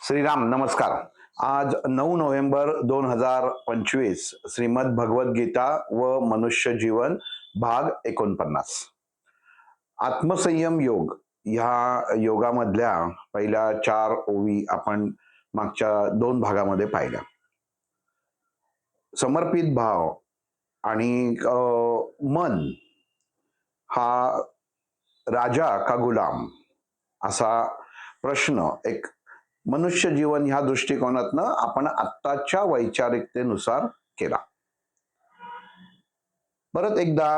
श्रीराम नमस्कार. आज 9 नोव्हेंबर 2025 श्रीमद भगवद गीता व मनुष्य जीवन भाग 49. आत्मसंयम योग ह्या योगामधल्या पहिल्या 4 ओवी आपण मागच्या 2 भागामध्ये पाहिल्या. समर्पित भाव आणि मन हा राजा का गुलाम असा प्रश्न एक मनुष्य जीवन ह्या दृष्टिकोनातनं आपण आत्ताच्या वैचारिकतेनुसार केला. परत एकदा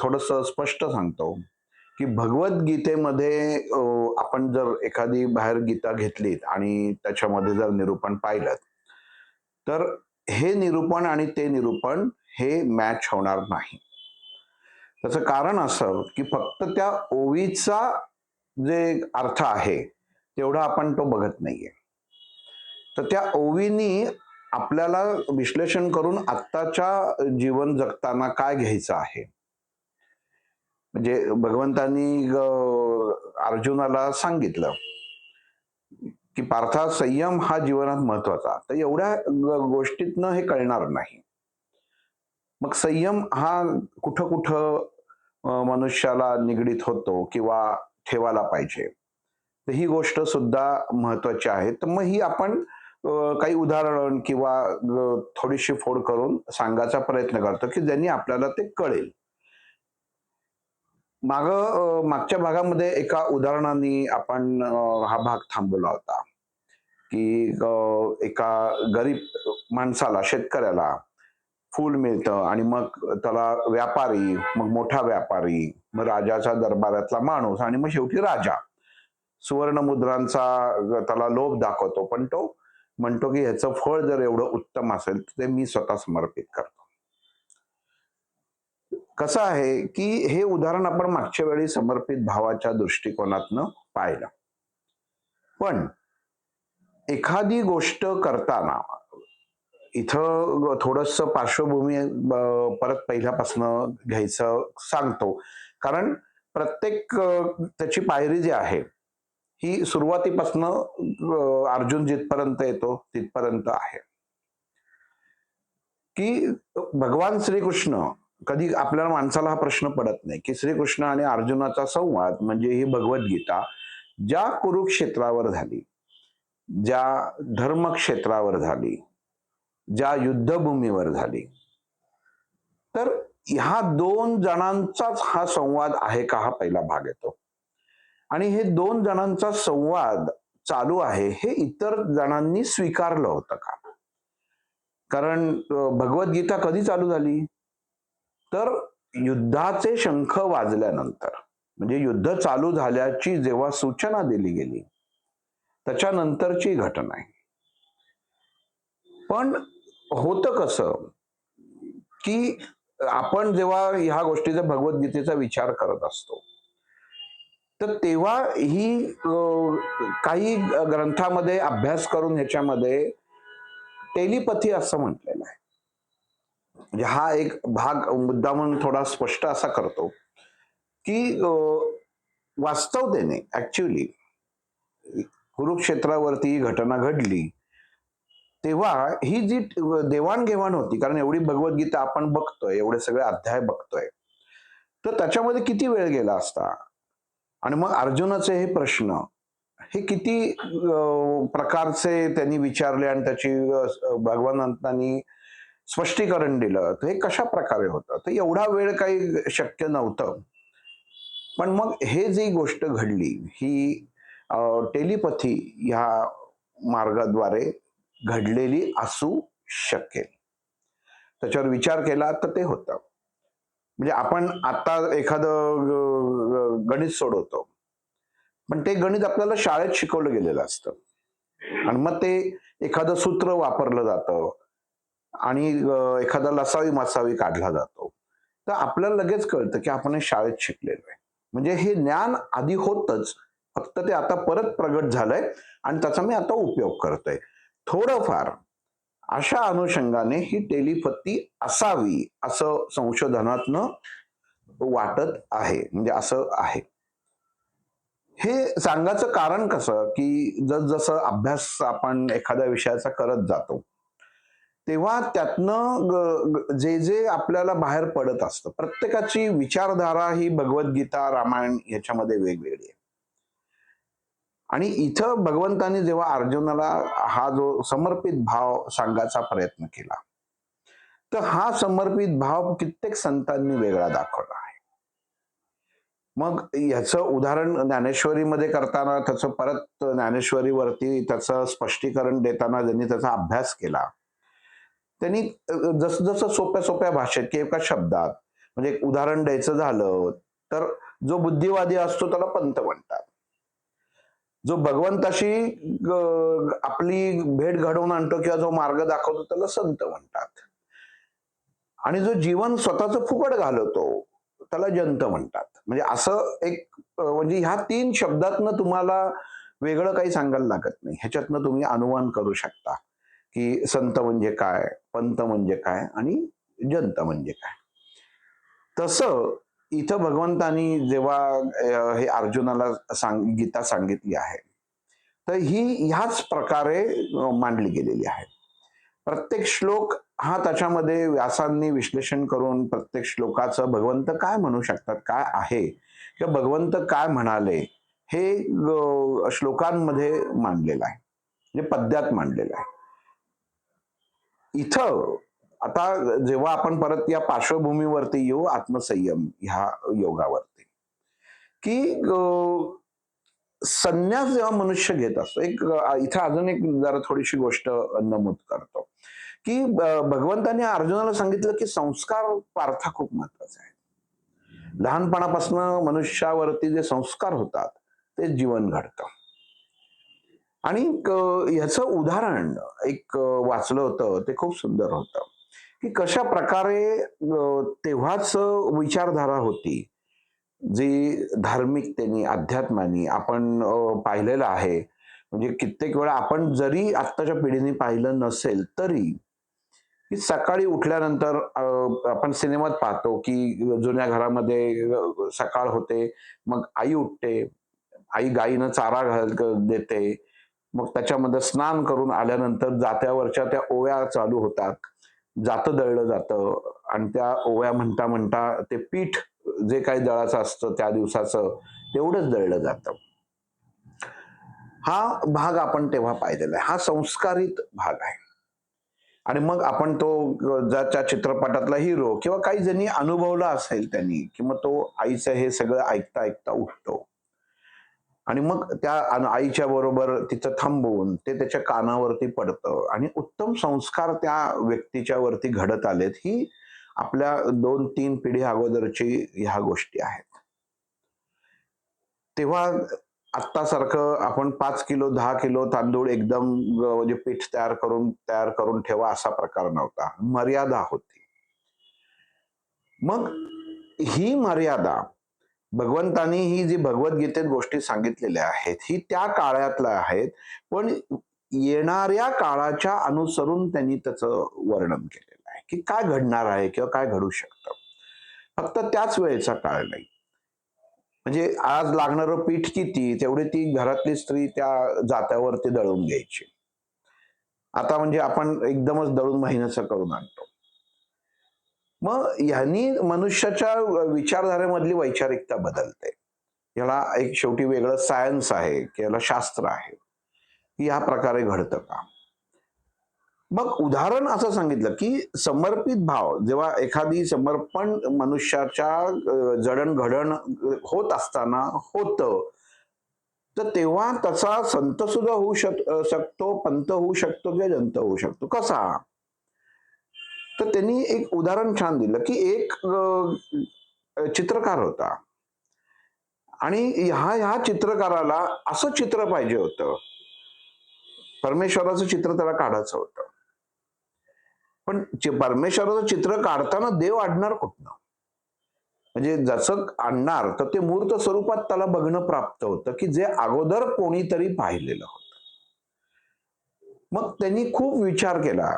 थोडस स्पष्ट सांगतो की भगवद्गीतेमध्ये आपण जर एखादी बाहेर गीता घेतलीत आणि त्याच्यामध्ये जर निरूपण पाहिलं तर हे निरूपण आणि ते निरूपण हे मॅच होणार नाही. त्याचं कारण असं की फक्त त्या ओवीचा जे अर्थ आहे तेवढा आपण तो बघत नाहीये. तर त्या ओवीनी आपल्याला विश्लेषण करून आत्ताच्या जीवन जगताना काय घ्यायचं आहे. म्हणजे भगवंतांनी अर्जुनाला सांगितलं की पार्था संयम हा जीवनात महत्वाचा. तर एवढ्या गोष्टीतनं हे कळणार नाही. मग संयम हा कुठं कुठं मनुष्याला निगडीत होतो किंवा ठेवायला पाहिजे, तर ही गोष्ट सुद्धा महत्वाची आहे. तर मग ही आपण काही उदाहरण किंवा थोडीशी फोड करून सांगायचा प्रयत्न करतो की ज्यांनी आपल्याला ते कळेल. मागच्या भागामध्ये एका उदाहरणाने आपण हा भाग थांबवला होता की एका गरीब माणसाला, शेतकऱ्याला फूल मिळतं आणि मग त्याला व्यापारी, मग मोठा व्यापारी, मग राजाचा दरबारातला माणूस आणि मग शेवटी राजा सुवर्ण मुद्रांचा त्याला लोभ दाखवतो, पण तो म्हणतो की ह्याचं फळ जर एवढं उत्तम असेल तर ते मी स्वतः समर्पित करतो. कसं आहे की हे उदाहरण आपण मागच्या वेळी समर्पित भावाच्या दृष्टिकोनातनं पाहिलं. पण एखादी गोष्ट करताना इथं थोडस पार्श्वभूमी परत पहिल्यापासून घ्यायचं सांगतो, कारण प्रत्येक त्याची पायरी जी आहे ही सुरुवातीपासून अर्जुन जिथपर्यंत येतो तिथपर्यंत आहे. की भगवान श्रीकृष्ण, कधी आपल्याला माणसाला हा प्रश्न पडत नाही की श्रीकृष्ण आणि अर्जुनाचा संवाद म्हणजे ही भगवद्गीता ज्या कुरुक्षेत्रावर झाली, ज्या धर्मक्षेत्रावर झाली, ज्या युद्धभूमीवर झाली, तर ह्या 2 जणांचाच हा संवाद आहे का, हा पहिला भाग येतो. आणि हे 2 जणांचा संवाद चालू आहे हे इतर जणांनी स्वीकारलं होतं का? कारण भगवद्गीता कधी चालू झाली, तर युद्धाचे शंख वाजल्यानंतर, म्हणजे युद्ध चालू झाल्याची जेव्हा सूचना दिली गेली त्याच्यानंतरची घटना आहे. पण होतं कसं की आपण जेव्हा ह्या गोष्टीचा भगवद्गीतेचा विचार करत असतो तर तेव्हा ही काही ग्रंथामध्ये अभ्यास करून ह्याच्यामध्ये टेलिपथी असं म्हटलेलं आहे. म्हणजे हा एक भाग मुद्दा म्हणून थोडा स्पष्ट असा करतो की वास्तवतेने ऍक्च्युअली कुरुक्षेत्रावरती ही घटना घडली तेव्हा ही जी देवाणघेवाण होती, कारण एवढी भगवद्गीता आपण बघतोय, एवढे सगळे अध्याय बघतोय, तर त्याच्यामध्ये किती वेळ गेला असता. आणि मग अर्जुनाचे हे प्रश्न हे किती प्रकारचे त्यांनी विचारले आणि त्याची भगवंतांनी स्पष्टीकरण दिलं, तर हे कशा प्रकारे होतं. तर एवढा वेळ काही शक्य नव्हतं. पण मग हे जी गोष्ट घडली ही टेलिपथी ह्या मार्गाद्वारे घडलेली असू शकेल. त्याच्यावर विचार केला तर ते होतं. म्हणजे आपण आता एखादं गणित सोडवतो, पण ते गणित आपल्याला शाळेत शिकवलं गेलेलं असतं आणि मग ते एखादं सूत्र वापरलं जातं आणि एखादा लसावी मासावी काढला जातो, तर आपल्याला लगेच कळतं की आपण हे शाळेत शिकलेलो आहे. म्हणजे हे ज्ञान आधी होतच, फक्त ते आता परत प्रगट झालंय आणि त्याचा मी आता उपयोग करतोय. थोडंफार अशा अनुषंगाने ही टेलिपथी असावी असं संशोधनातनं वाटत आहे. म्हणजे असं आहे. हे सांगायचं कारण कसं, की जसं अभ्यास आपण एखाद्या विषयाचा करत जातो, तेव्हा त्यातनं जे आपल्याला बाहेर पडत असतं. प्रत्येकाची विचारधारा ही भगवद्गीता, रामायण ह्याच्यामध्ये वेगवेगळी आहे. आणि इथं भगवंतांनी जेव्हा अर्जुनाला हा जो समर्पित भाव सांगायचा प्रयत्न केला, तर हा समर्पित भाव कित्येक संतांनी वेगळा दाखवला आहे. मग ह्याचं उदाहरण ज्ञानेश्वरीमध्ये करताना त्याचं परत ज्ञानेश्वरीवरती त्याचं स्पष्टीकरण देताना ज्यांनी त्याचा अभ्यास केला, त्यांनी जसं सोप्या-सोप्या भाषेत की एका शब्दात म्हणजे एक उदाहरण द्यायचं झालं, तर जो बुद्धिवादी असतो त्याला पंत म्हणतात. जो भगवंताशी आपली भेट घडवून आणतो किंवा जो मार्ग दाखवतो त्याला संत म्हणतात. आणि जो जीवन स्वतःचं फुकट घालवतो, त्याला जंत म्हणतात. म्हणजे असं एक म्हणजे ह्या 3 शब्दातनं तुम्हाला वेगळं काही सांगायला लागत नाही. ह्याच्यातनं तुम्ही अनुमान करू शकता, की संत म्हणजे काय? पंत म्हणजे काय? आणि जंत म्हणजे काय? तसं इथं भगवंतानी जेव्हा हे अर्जुनाला गीता सांगितली आहे, तर ही ह्याच प्रकारे मांडली गेलेली आहे. प्रत्येक श्लोक हा त्याच्यामध्ये व्यासांनी विश्लेषण करून प्रत्येक श्लोकाचं भगवंत काय म्हणू शकतात, काय आहे किंवा भगवंत काय म्हणाले, हे श्लोकांमध्ये मांडलेलं आहे. म्हणजे पद्यात मांडलेलं आहे. इथं आता जेव्हा आपण परत या पार्श्वभूमीवरती येऊ आत्मसंयम ह्या योगावरती, की संन्यास जेव्हा मनुष्य घेत असतो, इथं अजून एक जरा थोडीशी गोष्ट नमूद करतो, की भगवंतांनी अर्जुनाला सांगितलं, की संस्कार पार्था खूप महत्वाचा आहे. लहानपणापासून मनुष्यावरती जे संस्कार होतात, ते जीवन घडतं. आणि ह्याचं उदाहरण एक वाचलं होतं, ते खूप सुंदर होतं, की कशा प्रकारे तेव्हाच विचारधारा होती, जी धार्मिकतेने, अध्यात्माने आपण पाहिलेलं आहे. म्हणजे कित्येक वेळा आपण जरी आत्ताच्या पिढीने पाहिलं नसेल तरी, की सकाळी उठल्यानंतर आपण सिनेमात पाहतो, की जुन्या घरामध्ये सकाळ होते, मग आई उठते, आई गाईनं चारा देते. मग त्याच्यामध्ये स्नान करून आल्यानंतर जात्यावरच्या त्या ओव्या चालू होतात. जातं दळलं जातं आणि त्या ओव्या म्हणता ते पीठ जे काही दळाचं असतं त्या दिवसाचं तेवढंच दळलं जातं. हा भाग आपण तेव्हा पाहिलेला आहे. हा संस्कारित भाग आहे. आणि मग आपण तो त्या चित्रपटातला हिरो किंवा काही ज्यांनी अनुभवला असेल त्यांनी, की मग तो आईचं हे सगळं ऐकता उठतो. आणि मग त्या आईच्या बरोबर तिथं थांबवून ते त्याच्या कानावरती पडतं आणि उत्तम संस्कार त्या व्यक्तीच्या वरती घडत आलेत. ही आपल्या 2-3 पिढी अगोदरची ह्या गोष्टी आहेत. तेव्हा आत्तासारखं आपण 5 किलो, 10 किलो तांदूळ एकदम म्हणजे पीठ तयार करून ठेवा असा प्रकार नव्हता. मर्यादा होती. मग ही मर्यादा भगवंतानी ही जी भगवद्गीतेत गोष्टी सांगितलेल्या आहेत, ही त्या काळातल्या आहेत. पण येणाऱ्या काळाच्या अनुसरून त्यांनी त्याचं वर्णन केलेलं आहे, की काय घडणार आहे किंवा काय घडू शकतं. फक्त त्याच वेळेचा काळ नाही. म्हणजे आज लागणारं पीठ किती, तेवढी ती घरातली स्त्री त्या जात्यावरती दळून घ्यायची. आता म्हणजे आपण एकदमच दळून महिन्याचं करून आणतो. मग ह्यांनी मनुष्याच्या विचारधारेमधली वैचारिकता बदलते. याला एक शेवटी वेगळं सायन्स आहे, की याला शास्त्र आहे, की ह्या प्रकारे घडतं का? मग उदाहरण असं सांगितलं, की समर्पित भाव जेव्हा एखादी समर्पण मनुष्याच्या जडण-घडण होत असताना होतं, तर तेव्हा तसा संत सुद्धा होऊ शकतो, पंत होऊ शकतो किंवा जंत होऊ शकतो. कसा? तर त्यांनी एक उदाहरण छान दिलं, की एक चित्रकार होता आणि ह्या चित्रकाराला असं चित्र पाहिजे होतं. परमेश्वराचं चित्र त्याला काढायचं होतं. पण परमेश्वराचं चित्र काढताना देव आणणार कुठनं? म्हणजे जसं आणणार तर ते मूर्त स्वरूपात त्याला बघणं प्राप्त होतं, की जे अगोदर कोणीतरी पाहिलेलं होतं. मग त्यांनी खूप विचार केला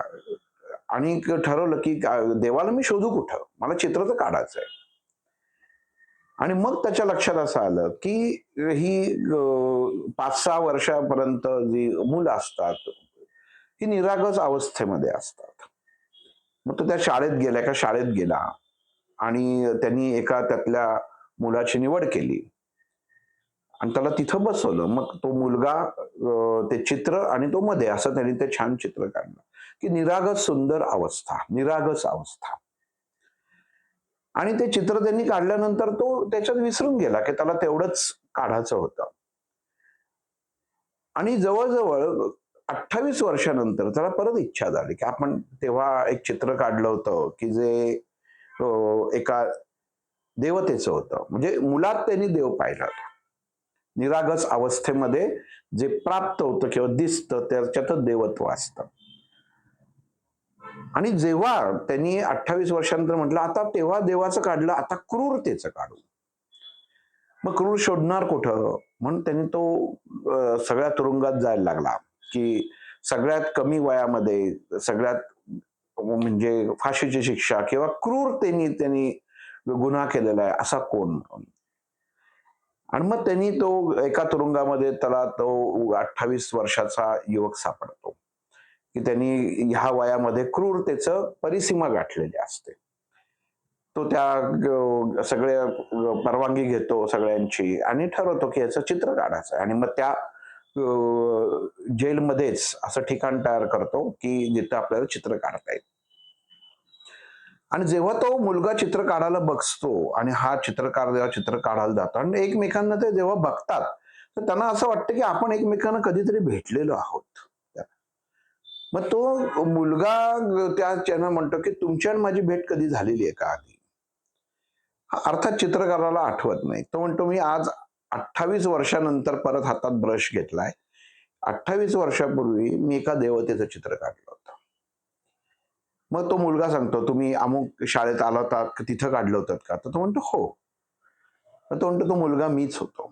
आणि ठरवलं, की देवाला मी शोधू कुठं? मला चित्र तर काढायचंय. आणि मग त्याच्या लक्षात असं आलं की ही 5-6 वर्षापर्यंत जी मुलं असतात ही निरागस अवस्थेमध्ये असतात. मग तो त्या शाळेत गेला, एका शाळेत गेला आणि त्यांनी एका त्यातल्या मुलाची निवड केली आणि त्याला तिथं बसवलं. मग तो मुलगा ते चित्र आणि तो मध्ये असं त्यांनी ते छान चित्र काढलं, की निरागस सुंदर अवस्था, निरागस अवस्था. आणि ते चित्र त्यांनी काढल्यानंतर तो त्याच्यात विसरून गेला, की त्याला तेवढंच काढायचं होतं. आणि जवळ-जवळ 28 वर्षानंतर त्याला परत इच्छा झाली, की आपण तेव्हा एक चित्र काढलं होतं, की जे एका देवतेचं होतं. म्हणजे मुलात त्यांनी देव पाहिला होता. निरागस अवस्थेमध्ये जे प्राप्त होतं किंवा दिसतं त्याच्यातच देवत्व असतं. आणि जेव्हा त्यांनी 28 वर्षानंतर म्हटलं, आता तेव्हा देवाचं काढलं, आता क्रूरतेचं काढू. मग क्रूर शोधणार कुठं? म्हणून त्यांनी तो सगळ्या तुरुंगात जायला लागला, की सगळ्यात कमी वयामध्ये सगळ्यात म्हणजे फाशीची शिक्षा किंवा क्रूरतेने त्यांनी गुन्हा केलेला आहे असा कोण म्हणून. आणि मग त्यांनी तो एका तुरुंगामध्ये त्याला तो 28 वर्षाचा युवक सापडतो, की त्यांनी ह्या वयामध्ये क्रूरतेचं परिसीमा गाठलेली असते. तो त्या सगळ्या परवानगी घेतो सगळ्यांची आणि ठरवतो की याचं चित्र काढायचं आहे आणि मग त्या जेलमध्येच असं ठिकाण तयार करतो की जिथं आपल्याला चित्र काढता येईल. आणि जेव्हा तो मुलगा चित्र काढायला बसतो आणि हा चित्रकार जेव्हा चित्र काढायला जातो आणि एकमेकांना ते जेव्हा बघतात, तर त्यांना असं वाटतं की आपण एकमेकांना कधीतरी भेटलेलो आहोत. मग तो मुलगा त्याच्यानं म्हणतो की तुमची आणि माझी भेट कधी झालेली आहे का आधी? अर्थात चित्रकाराला आठवत नाही. तो म्हणतो मी आज 28 वर्षानंतर परत हातात ब्रश घेतलाय. 28 वर्षापूर्वी मी एका देवतेचं चित्र काढलं होतं. मग तो मुलगा सांगतो, "तुम्ही अमुक शाळेत आला होतात, तिथं काढलं होतं का?" तर तो म्हणतो, "हो." तर तो म्हणतो, "तो मुलगा मीच होतो."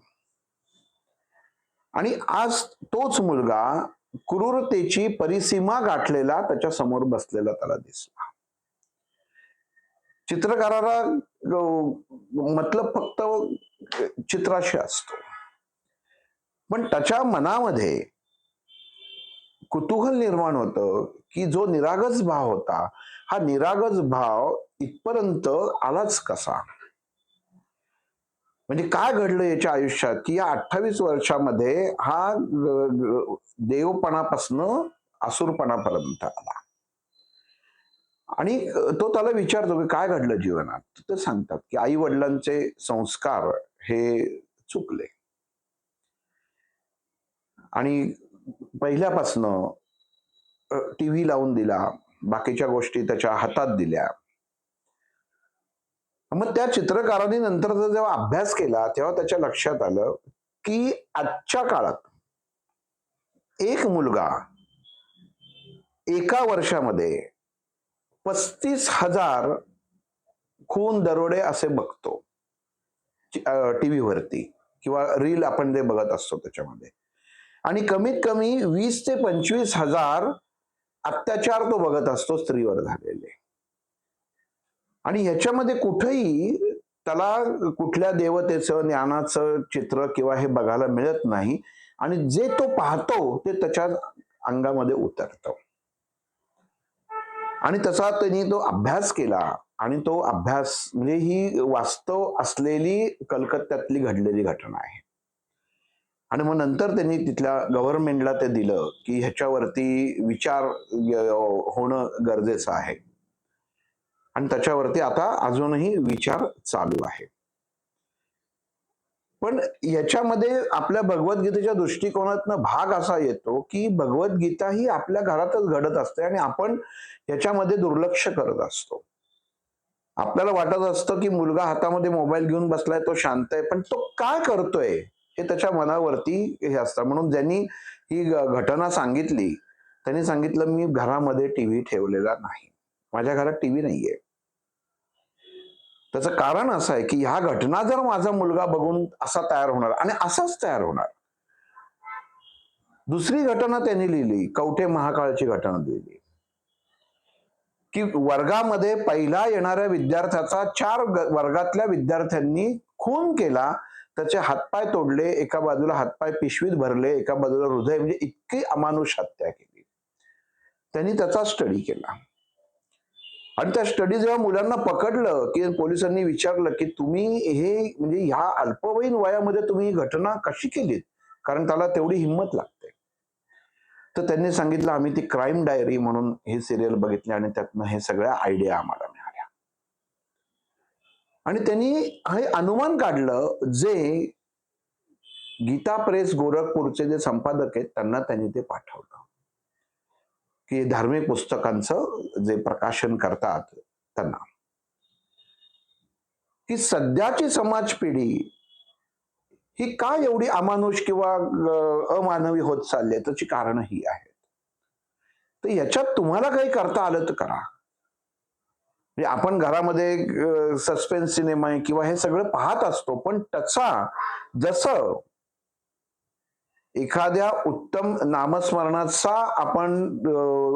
आणि आज तोच मुलगा क्रूरतेची परिसीमा गाठलेला त्याच्या समोर बसलेला त्याला दिसला. चित्रकाराला मतलब फक्त चित्राशी असतो. पण त्याच्या मनामध्ये कुतूहल निर्माण होतं, की जो निरागस भाव होता, हा निरागस भाव इथपर्यंत आलाच कसा? म्हणजे काय घडलं याच्या आयुष्यात, की या 28 वर्षामध्ये हा देवपणापासनं असुरपणापर्यंत आला. आणि तो त्याला विचारतो, की काय घडलं जीवनात? तर ते सांगतात, की आई-वडिलांचे संस्कार हे चुकले. आणि पहिल्यापासनं टीव्ही लावून दिला, बाकीच्या गोष्टी त्याच्या हातात दिल्या. मग त्या चित्रकाराने नंतरचा जेव्हा अभ्यास केला, तेव्हा त्याच्या लक्षात आलं, की आजच्या काळात एक मुलगा एका वर्षामध्ये 35,000 खून, दरोडे असे बघतो टीव्हीवरती किंवा रील आपण जे बघत असतो त्याच्यामध्ये. आणि कमीत कमी 20 ते 25,000 अत्याचार तो बघत असतो स्त्रीवर झालेले. आणि ह्याच्यामध्ये कुठेही त्याला कुठल्या देवतेचं, ज्ञानाचं चित्र किंवा हे बघायला मिळत नाही आणि जे तो पाहतो ते त्याच्या अंगामध्ये उतरतं. आणि तसा त्यांनी तो अभ्यास केला आणि तो अभ्यास म्हणजे ही वास्तव असलेली कलकत्त्यातली घडलेली घटना आहे. आणि मग नंतर त्यांनी तिथल्या गव्हर्नमेंटला ते दिलं, की ह्याच्यावरती विचार होणं गरजेचं आहे. आणि त्याच्यावरती आता अजूनही विचार चालू आहे. पण याच्यामध्ये आपल्या भगवद्गीतेच्या दृष्टिकोनातनं भाग असा येतो, की भगवद्गीता ही आपल्या घरातच घडत असते आणि आपण याच्यामध्ये दुर्लक्ष करत असतो. आपल्याला वाटत असतं, की मुलगा हातामध्ये मोबाईल घेऊन बसलाय, तो शांत आहे. पण तो काय करतोय हे त्याच्या मनावरती हे असतं. म्हणून ज्यांनी ही घटना सांगितली, त्यांनी सांगितलं, "मी घरामध्ये टीव्ही ठेवलेला नाही. माझ्या घरात टीव्ही नाहीये." त्याचं कारण असं आहे, की ह्या घटना जर माझा मुलगा बघून असा तयार होणार आणि असाच तयार होणार. दुसरी घटना त्यांनी लिहिली, कवठे महाकाळची घटना लिहिली, की वर्गामध्ये पहिला येणाऱ्या विद्यार्थ्याचा 4 वर्गातल्या विद्यार्थ्यांनी खून केला, त्याचे हातपाय तोडले, एका बाजूला हातपाय पिशवीत भरले, एका बाजूला हृदय, म्हणजे इतकी अमानुष हत्या केली. त्यांनी त्याचा स्टडी केला. आणि त्या स्टडी जेव्हा मुलांना पकडलं, की पोलिसांनी विचारलं की तुम्ही हे म्हणजे ह्या अल्पवयीन वयामध्ये तुम्ही ही घटना कशी केलीत, कारण त्याला तेवढी हिंमत लागते. तर त्यांनी सांगितलं आम्ही ती क्राईम डायरी म्हणून हे सिरियल बघितले आणि त्यातनं हे सगळ्या आयडिया आम्हाला मिळाल्या. आणि त्यांनी हे अनुमान काढलं, जे गीता प्रेस गोरखपूरचे जे संपादक आहेत त्यांना त्यांनी ते पाठवलं, की धार्मिक पुस्तकांचं जे प्रकाशन करतात त्यांना, की सध्याची समाज पिढी ही का एवढी अमानुष किंवा अमानवी होत चालली आहे, त्याची कारणं ही आहेत. तर याच्यात तुम्हाला काही करता आलं तर करा. म्हणजे आपण घरामध्ये सस्पेन्स सिनेमा किंवा हे सगळं पाहत असतो, पण त्याचा जसं एखाद्या उत्तम नामस्मरणाचा आपण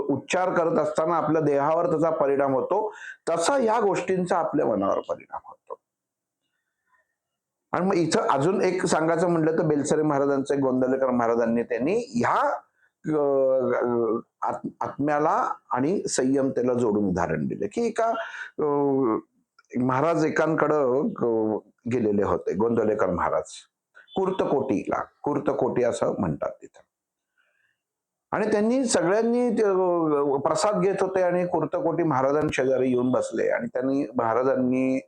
उच्चार करत असताना आपल्या देहावर त्याचा परिणाम होतो, तसा या गोष्टींचा आपल्या मनावर परिणाम होतो. आणि मग इथं अजून एक सांगायचं म्हटलं तर बेलसरे महाराजांचे, गोंदवलेकर महाराजांनी त्यांनी ह्या आत्म्याला आणि संयमतेला जोडून उदाहरण दिले, की एका महाराज एकांकडं गेलेले होते, गोंदवलेकर महाराज, कुर्तकोटीला, कुर्तकोटी असं म्हणतात तिथं. आणि त्यांनी सगळ्यांनी प्रसाद घेत होते आणि कुर्तकोटी महाराजांशेजारी येऊन बसले आणि महाराजांनी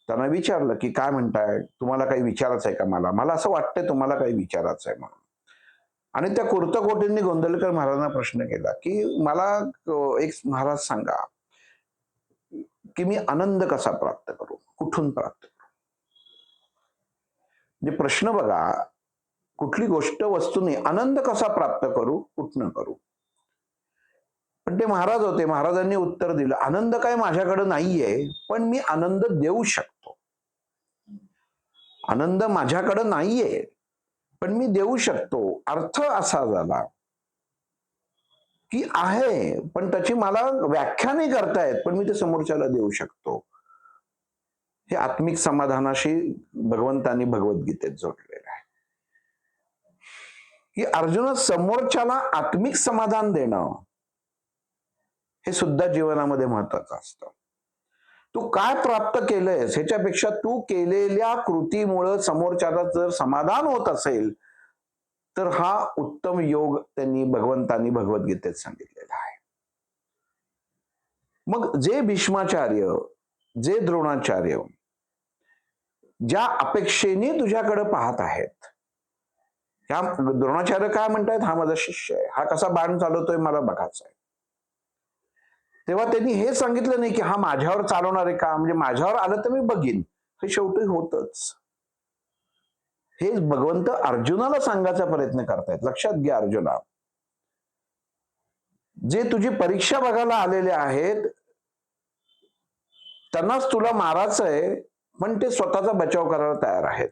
त्यांना विचारलं की काय म्हणताय, तुम्हाला काही विचारायचं आहे का, मला असं वाटतंय तुम्हाला काही विचारायचं आहे म्हणून. आणि त्या कुर्तकोटींनी गोंदवलेकर महाराजांना प्रश्न केला की मला एक महाराज सांगा की मी आनंद कसा प्राप्त करू, कुठून प्राप्त करू. म्हणजे प्रश्न बघा, कुठली गोष्ट वस्तूने आनंद कसा प्राप्त करू, कुठनं करू. पण ते महाराज होते, महाराजांनी उत्तर दिलं, आनंद काय माझ्याकडे नाहीये, पण मी आनंद देऊ शकतो. आनंद माझ्याकडे नाहीये पण मी देऊ शकतो. अर्थ असा झाला की आहे पण त्याची मला व्याख्या नाही करता येत, पण मी ते समोरच्याला देऊ शकतो. हे आत्मिक समाधानाशी भगवंतांनी भगवद्गीतेत जोडलेलं आहे, की अर्जुन समोरच्याला आत्मिक समाधान देणं हे सुद्धा जीवनामध्ये महत्वाचं असतं. तू काय प्राप्त केलंयस ह्याच्यापेक्षा तू केलेल्या कृतीमुळे समोरच्याला जर समाधान होत असेल तर हा उत्तम योग त्यांनी भगवंतांनी भगवद्गीतेत सांगितलेला आहे. मग जे भीष्माचार्य, जे द्रोणाचार्य ज्या अपेक्षेने तुझ्याकडे पाहत आहेत, ह्या द्रोणाचार्य काय म्हणतायत, हा माझा शिष्य आहे, हा कसा बाण चालवतोय मला बघायचं आहे. तेव्हा त्यांनी हे सांगितलं नाही की हा माझ्यावर चालवणार आहे का, म्हणजे माझ्यावर आलं तर मी बघीन, हे शेवटी होतच. हे भगवंत अर्जुनाला सांगायचा प्रयत्न करतायत. लक्षात घ्या अर्जुना, जे तुझी परीक्षा बघायला आलेले आहेत त्यांनाच तुला मारायचंय, पण ते स्वतःचा बचाव करायला तयार आहेत.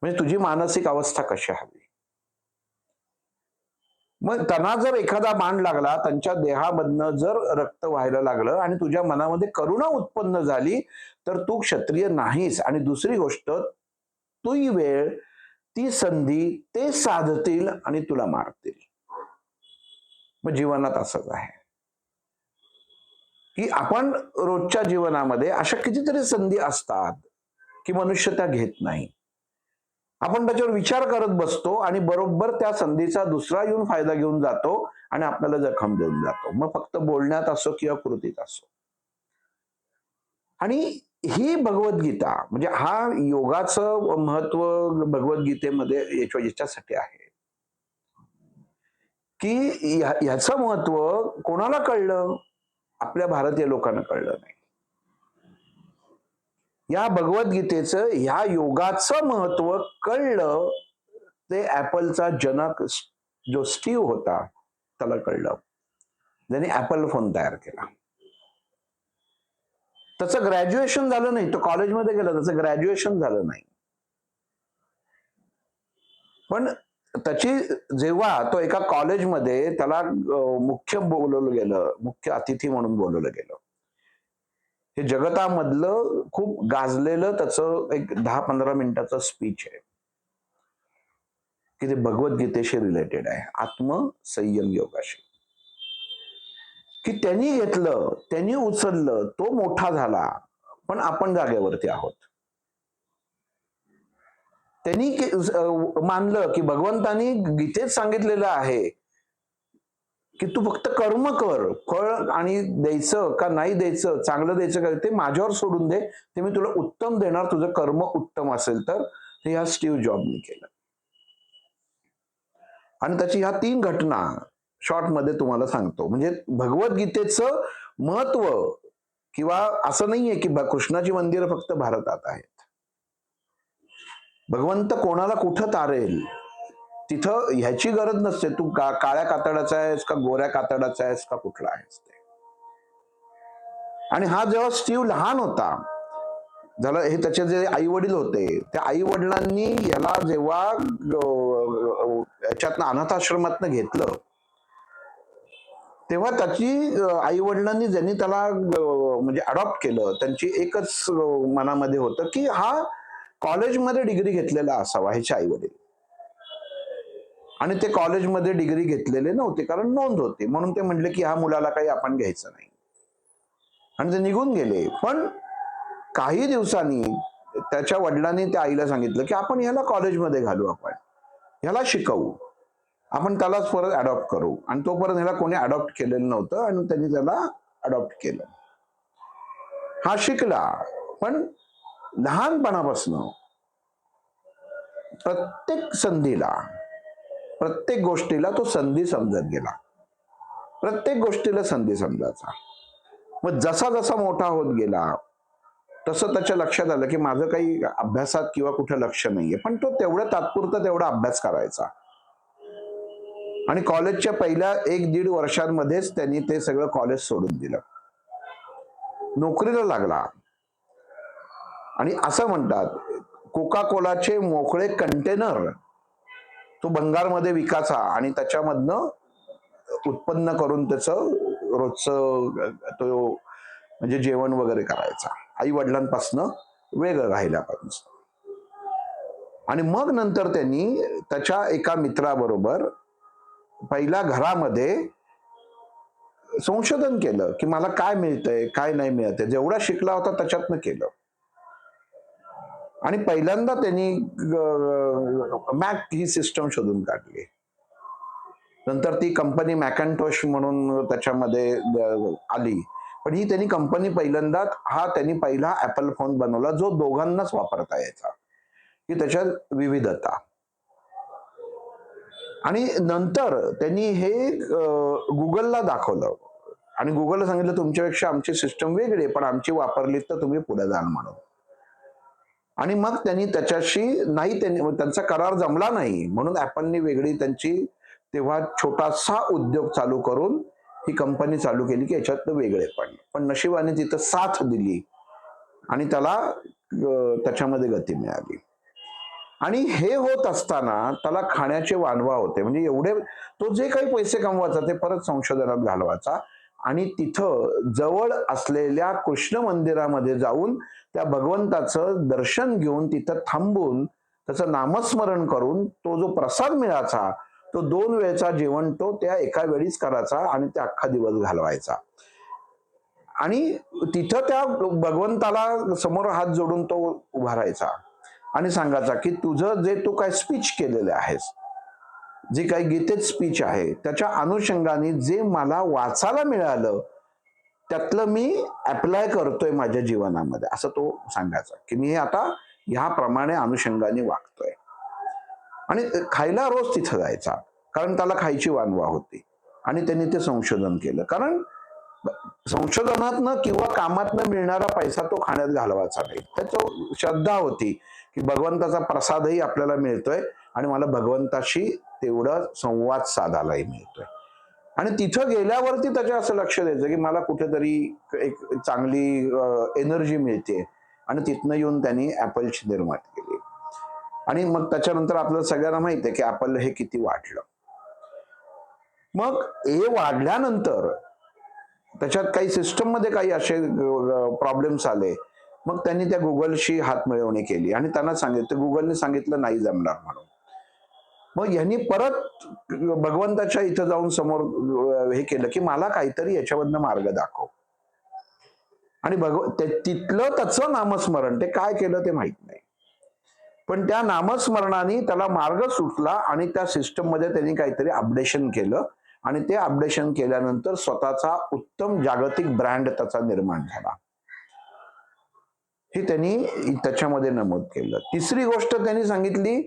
म्हणजे तुझी मानसिक अवस्था कशी हवी. मग त्यांना जर एखादा बाण लागला, त्यांच्या देहामधनं जर रक्त व्हायला लागलं आणि तुझ्या मनामध्ये करुणा उत्पन्न झाली तर तू क्षत्रिय नाहीस. आणि दुसरी गोष्ट, ती वेळ, ती संधी ते साधतील आणि तुला मारतील. मग जीवनात असंच आहे की आपण रोजच्या जीवनामध्ये अशा कितीतरी संधी असतात की मनुष्य त्या घेत नाही. आपण त्याच्यावर विचार करत बसतो आणि बरोबर त्या संधीचा दुसरा येऊन फायदा घेऊन जातो आणि आपल्याला जखम देऊन जातो, मग फक्त बोलण्यात असो किंवा कृतीत असो. आणि ही भगवद्गीता म्हणजे हा योगाचं महत्व भगवद्गीतेमध्ये याच्यासाठी आहे की ह्याचं महत्व कोणाला कळलं, आपल्या भारतीय लोकांना कळलं नाही. या भगवद्गीतेचं, ह्या योगाचं महत्व कळलं ते ऍपलचा जनक जो स्टीव्ह होता त्याला कळलं, ज्याने ऍपल फोन तयार केला. त्याचं ग्रॅज्युएशन झालं नाही, तो कॉलेजमध्ये गेला, त्याचं ग्रॅज्युएशन झालं नाही, पण त्याची जेव्हा तो एका कॉलेजमध्ये त्याला मुख्य बोलवलं गेलं, मुख्य अतिथी म्हणून बोलवलं गेलं, हे जगतामधलं खूप गाजलेलं त्याचं एक 10-15 मिनिटाचं स्पीच आहे की ते भगवद्गीतेशी रिलेटेड आहे, आत्मसंयम योगाशी. की त्यांनी घेतलं, त्यांनी उचललं, तो मोठा झाला, पण आपण जागेवरती आहोत. त्यांनी मानलं की भगवंतानी गीतेत सांगितलेलं आहे की तू फक्त कर्म कर, फळ आणि द्यायचं का नाही द्यायचं, चांगलं द्यायचं का ते माझ्यावर सोडून दे, ते मी तुला उत्तम देणार, तुझं कर्म उत्तम असेल तर. हे ह्या स्टीव्ह जॉबनी केलं. आणि त्याची ह्या 3 घटना शॉर्ट मध्ये तुम्हाला सांगतो. म्हणजे भगवद्गीतेचं महत्व, किंवा असं नाहीये की कृष्णाची मंदिरं फक्त भारतात आहेत. भगवंत कोणाला कुठं तारेल तिथं ह्याची गरज नसते, तू काळ्या कातडाचा आहेस का गोऱ्या कातडाचा आहेस का कुठला आहेस ते. आणि हा जेव्हा स्टीव्ह लहान होता, झालं हे त्याचे जे आई वडील होते, त्या आई वडिलांनी याला जेव्हा याच्यातनं अनाथाश्रमातनं घेतलं, तेव्हा त्याची आई वडिलांनी ज्यांनी त्याला म्हणजे अडॉप्ट केलं, त्यांची एकच मनामध्ये होतं की हा कॉलेजमध्ये डिग्री घेतलेला असावा, ह्याचे आई वडील. आणि ते कॉलेजमध्ये डिग्री घेतलेले नव्हते, कारण नोंद होती, म्हणून ते म्हणले की ह्या मुलाला काही आपण घ्यायचं नाही, आणि ते निघून गेले. पण काही दिवसांनी त्याच्या वडिलांनी त्या आईला सांगितलं की आपण ह्याला कॉलेजमध्ये घालू, आपण ह्याला शिकवू, आपण त्यालाच परत अडॉप्ट करू. आणि तोपर्यंत ह्याला कोणी अडॉप्ट केलेलं नव्हतं, आणि त्यांनी त्याला अडॉप्ट केलं. हा शिकला, पण लहानपणापासून प्रत्येक संधीला, प्रत्येक गोष्टीला तो संधी समजत गेला, प्रत्येक गोष्टीला संधी समजायचा. मग जसा जसा मोठा होत गेला तसं त्याच्या लक्षात आलं की माझं काही अभ्यासात किंवा कुठे लक्ष नाहीये, पण तो तेवढं तात्पुरतं तेवढा अभ्यास करायचा. आणि कॉलेजच्या पहिल्या 1-1.5 वर्षांमध्येच त्यांनी ते सगळं कॉलेज सोडून दिलं, नोकरीला लागला. आणि असं म्हणतात, कोका कोलाचे मोकळे कंटेनर तो बंगालमध्ये विकायचा, आणि त्याच्यामधनं उत्पन्न करून त्याचं रोजचं तो म्हणजे जेवण वगैरे करायचा, आई वडिलांपासनं वेगळं राहिल्यापासून. आणि मग नंतर त्यांनी त्याच्या एका मित्राबरोबर पहिल्या घरामध्ये संशोधन केलं की मला काय मिळतंय काय नाही मिळतंय, जेवढा शिकला होता त्याच्यातनं केलं. आणि पहिल्यांदा त्यांनी मॅक ही सिस्टम शोधून काढली. नंतर ती कंपनी मॅकॅन्टोश म्हणून त्याच्यामध्ये आली, पण ही त्यांनी कंपनी पहिल्यांदा त्यांनी पहिला ऍपल फोन बनवला जो दोघांनाच वापरता यायचा, की त्याच्यात विविधता. आणि नंतर त्यांनी हे गुगलला दाखवलं, आणि गुगलला सांगितलं तुमच्यापेक्षा आमची सिस्टम वेगळी आहे, पण आमची वापरली तर तुम्ही पुढे जाल म्हणून. आणि मग त्यांनी त्याच्याशी त्यांचा करार जमला नाही, म्हणून ऍपलनी वेगळी त्यांची तेव्हा छोटासा उद्योग चालू करून ही कंपनी चालू केली की याच्यात वेगळे पण नशिबाने तिथं साथ दिली आणि त्याला त्याच्यामध्ये गती मिळाली. आणि हे होत असताना त्याला खाण्याचे वानवा होते, म्हणजे एवढे तो जे काही पैसे कमवायचा ते परत संशोधनात घालवायचा, आणि तिथं जवळ असलेल्या कृष्ण मंदिरामध्ये जाऊन त्या भगवंताचं दर्शन घेऊन तिथं थांबून त्याचं नामस्मरण करून तो जो प्रसाद मिळायचा तो 2 वेळचा जेवण तो त्या एका वेळीच करायचा, आणि ते अख्खा दिवस घालवायचा. आणि तिथं त्या भगवंताला समोर हात जोडून तो उभा राहायचा आणि सांगायचा की तुझं जे तू काय स्पीच केलेले आहेस, जे काही गीतेत स्पीच आहे, त्याच्या अनुषंगाने जे मला वाचायला मिळालं त्यातलं मी अप्लाय करतोय माझ्या जीवनामध्ये, असं तो सांगायचा की मी हे आता ह्याप्रमाणे अनुषंगाने वागतोय. आणि खायला रोज तिथं जायचा, कारण त्याला खायची वानवा होती, आणि त्यांनी ते संशोधन केलं. कारण संशोधनातनं किंवा कामातनं मिळणारा पैसा तो खाण्यात घालवायचा नाही, त्याची श्रद्धा होती की भगवंताचा प्रसादही आपल्याला मिळतोय आणि मला भगवंताशी तेवढा संवाद साधायलाही मिळतोय. आणि तिथं गेल्यावरती त्याच्या असं लक्ष द्यायचं की मला कुठेतरी एक चांगली एनर्जी मिळते, आणि तिथनं येऊन त्यांनी ऍपलची निर्मिती केली. आणि मग त्याच्यानंतर आपल्याला सगळ्यांना माहिती आहे की ऍपल हे किती वाढलं. मग हे वाढल्यानंतर त्याच्यात काही सिस्टम मध्ये काही असे प्रॉब्लेम्स आले, मग त्यांनी त्या गुगलशी हातमिळवणी केली आणि त्यांना सांगितलं, गुगलने सांगितलं नाही जमणार म्हणून. मग यांनी परत भगवंताच्या इथं जाऊन समोर हे केलं की मला काहीतरी याच्यामधनं मार्ग दाखव. आणि तिथलं त्याचं नामस्मरण, ते काय केलं ते माहित नाही, पण त्या नामस्मरणाने त्याला मार्ग सुटला आणि त्या सिस्टम मध्ये त्यांनी काहीतरी अपडेशन केलं आणि ते अपडेशन केल्यानंतर स्वतःचा उत्तम जागतिक ब्रँड त्याचा निर्माण झाला. हे त्यांनी त्याच्यामध्ये नमूद केलं. तिसरी गोष्ट त्यांनी सांगितली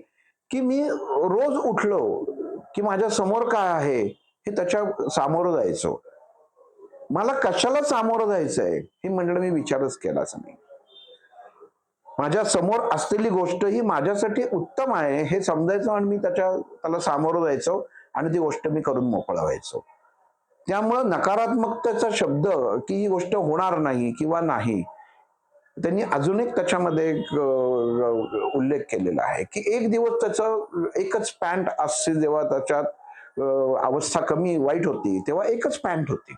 की मी रोज उठलो की माझ्या समोर काय आहे हे त्याच्या सामोरं जायचो. मला कशाला सामोरं जायचंय हे म्हणलं मी विचारच केलाच नाही. माझ्या समोर असलेली गोष्ट ही माझ्यासाठी उत्तम आहे हे समजायचं आणि मी त्याला सामोरं जायचो आणि ती गोष्ट मी करून मोकळा व्हायचो. त्यामुळं नकारात्मकतेचा शब्द की ही गोष्ट होणार नाही किंवा नाही, त्यांनी अजून एक त्याच्यामध्ये उल्लेख केलेला आहे की एक दिवस त्याचं एकच पॅन्ट असते, जेव्हा त्याच्यात अवस्था कमी वाईट होती तेव्हा एकच पॅन्ट होती,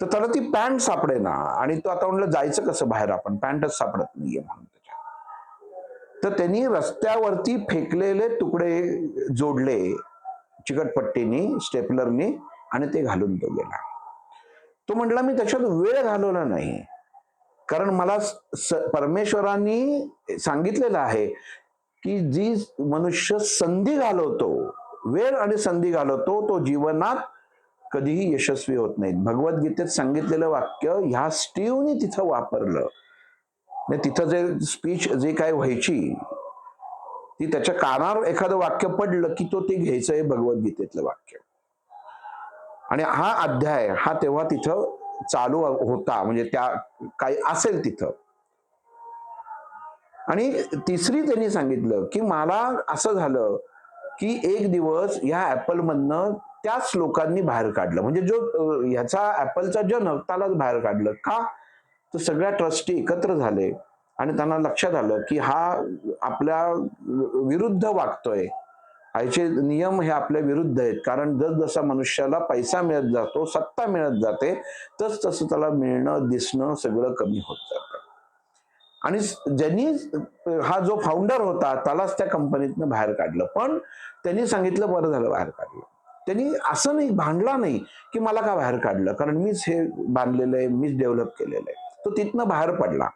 तर त्याला ती पॅन्ट सापडेना आणि तो आता म्हणलं जायचं कसं बाहेर, आपण पॅन्टच सापडत नाहीये म्हणून त्याच्यात. तर त्यांनी रस्त्यावरती फेकलेले तुकडे जोडले चिकटपट्टीनी, स्टेपलरनी आणि ते घालून तो गेला. तो म्हटला मी त्याच्यात वेळ घालवला नाही, कारण मला परमेश्वरांनी सांगितलेलं आहे की जी मनुष्य संधी घालवतो, वेळ आणि संधी घालवतो, तो जीवनात कधीही यशस्वी होत नाही. भगवद्गीतेत सांगितलेलं वाक्य ह्या स्टीवनी तिथं वापरलं. तिथं जे स्पीच जे काय व्हायची ती त्याच्या कानावर एखादं वाक्य पडलं की तो ते घ्यायचं, हे भगवद्गीतेतलं वाक्य. आणि हा अध्याय हा तेव्हा तिथं चालू होता, म्हणजे त्या काही असेल तिथं. आणि तिसरी त्यांनी सांगितलं की मला असं झालं की एक दिवस ह्या ऍपल मधनं त्याच लोकांनी बाहेर काढलं, म्हणजे जो ह्याचा ऍपलचा जनक त्यालाच बाहेर काढलं. का? तर सगळ्या ट्रस्टी एकत्र झाले आणि त्यांना लक्षात आलं की हा आपल्या विरुद्ध वागतोय, ह्याचे नियम हे आपल्या विरुद्ध आहेत. कारण जसजसा मनुष्याला पैसा मिळत जातो, सत्ता मिळत जाते, तस तसं त्याला मिळणं दिसणं सगळं कमी होत जातं. आणि ज्यांनी हा जो फाउंडर होता त्यालाच त्या कंपनीतनं बाहेर काढलं. पण त्यांनी सांगितलं बरं झालं बाहेर काढलं. त्यांनी असं नाही भांडला नाही की मला का बाहेर काढलं, कारण मीच हे बांधलेलं आहे, मीच डेव्हलप केलेलं आहे. तो तिथनं बाहेर पडला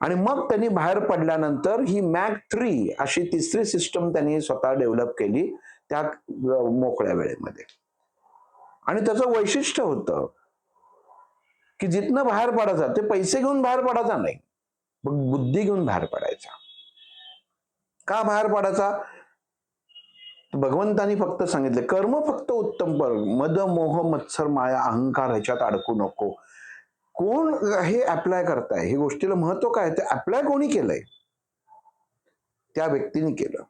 आणि मग त्यांनी बाहेर पडल्यानंतर ही मॅक 3 अशी तिसरी सिस्टम त्यांनी स्वतः डेव्हलप केली त्या मोकळ्या वेळेमध्ये. आणि त्याचं वैशिष्ट्य होतं की जिथनं बाहेर पडायचा ते पैसे घेऊन बाहेर पडायचा नाही, मग बुद्धी घेऊन बाहेर पडायचा. का बाहेर पडायचा? भगवंतानी फक्त सांगितले कर्म फक्त उत्तम कर, मद मोह मत्सर माया अहंकार ह्याच्यात अडकू नको. कोण हे अप्लाय करताय, हे गोष्टीला महत्व काय, ते अप्लाय कोणी केलंय? त्या व्यक्तीने केलं.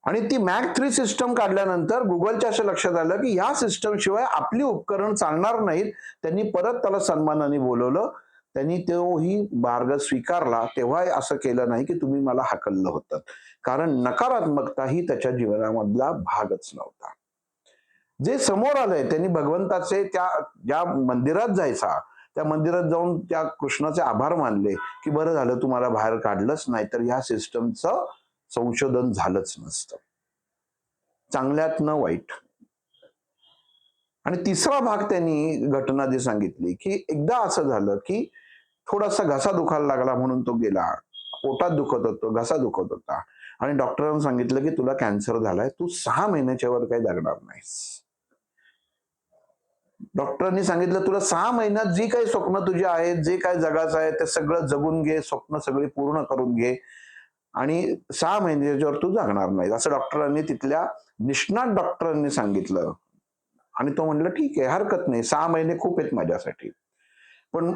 आणि ती मॅक 3 सिस्टम काढल्यानंतर गुगलच्या असं लक्षात आलं की या सिस्टम शिवाय आपली उपकरण चालणार नाहीत. त्यांनी परत त्याला सन्मानाने बोलवलं, त्यांनी तोही मार्ग स्वीकारला. तेव्हा असं केलं नाही की तुम्ही मला हाकललं होतं, कारण नकारात्मकता ही त्याच्या जीवनामधला भागच नव्हता. जे समोर आलंय त्यांनी भगवंताचे त्या ज्या मंदिरात जायचा, त्या मंदिरात जाऊन त्या कृष्णाचे आभार मानले की बरं झालं तुम्हाला बाहेर काढलंच, नाही तर ह्या सिस्टमचं संशोधन झालंच नसतं, चांगल्यात न वाईट. आणि तिसरा भाग त्यांनी घटना जी सांगितली की एकदा असं झालं की थोडासा घसा दुखायला लागला म्हणून तो गेला, पोटात दुखत होतं, घसा दुखत होता आणि डॉक्टरांनी सांगितलं की तुला कॅन्सर झालाय, तू 6 महिन्याच्या वर काही जगणार नाहीस. डॉक्टरांनी सांगितलं तुला 6 महिन्यात जी काही स्वप्न तुझी आहेत, जे काही जगाचं आहे ते सगळं जगून घे, स्वप्न सगळी पूर्ण करून घे आणि 6 महिन्याच्यावर तू जगणार नाही, असं डॉक्टरांनी, तिथल्या निष्णात डॉक्टरांनी सांगितलं. आणि तो म्हणलं ठीक आहे, हरकत नाही, 6 महिने खूप आहेत माझ्यासाठी. पण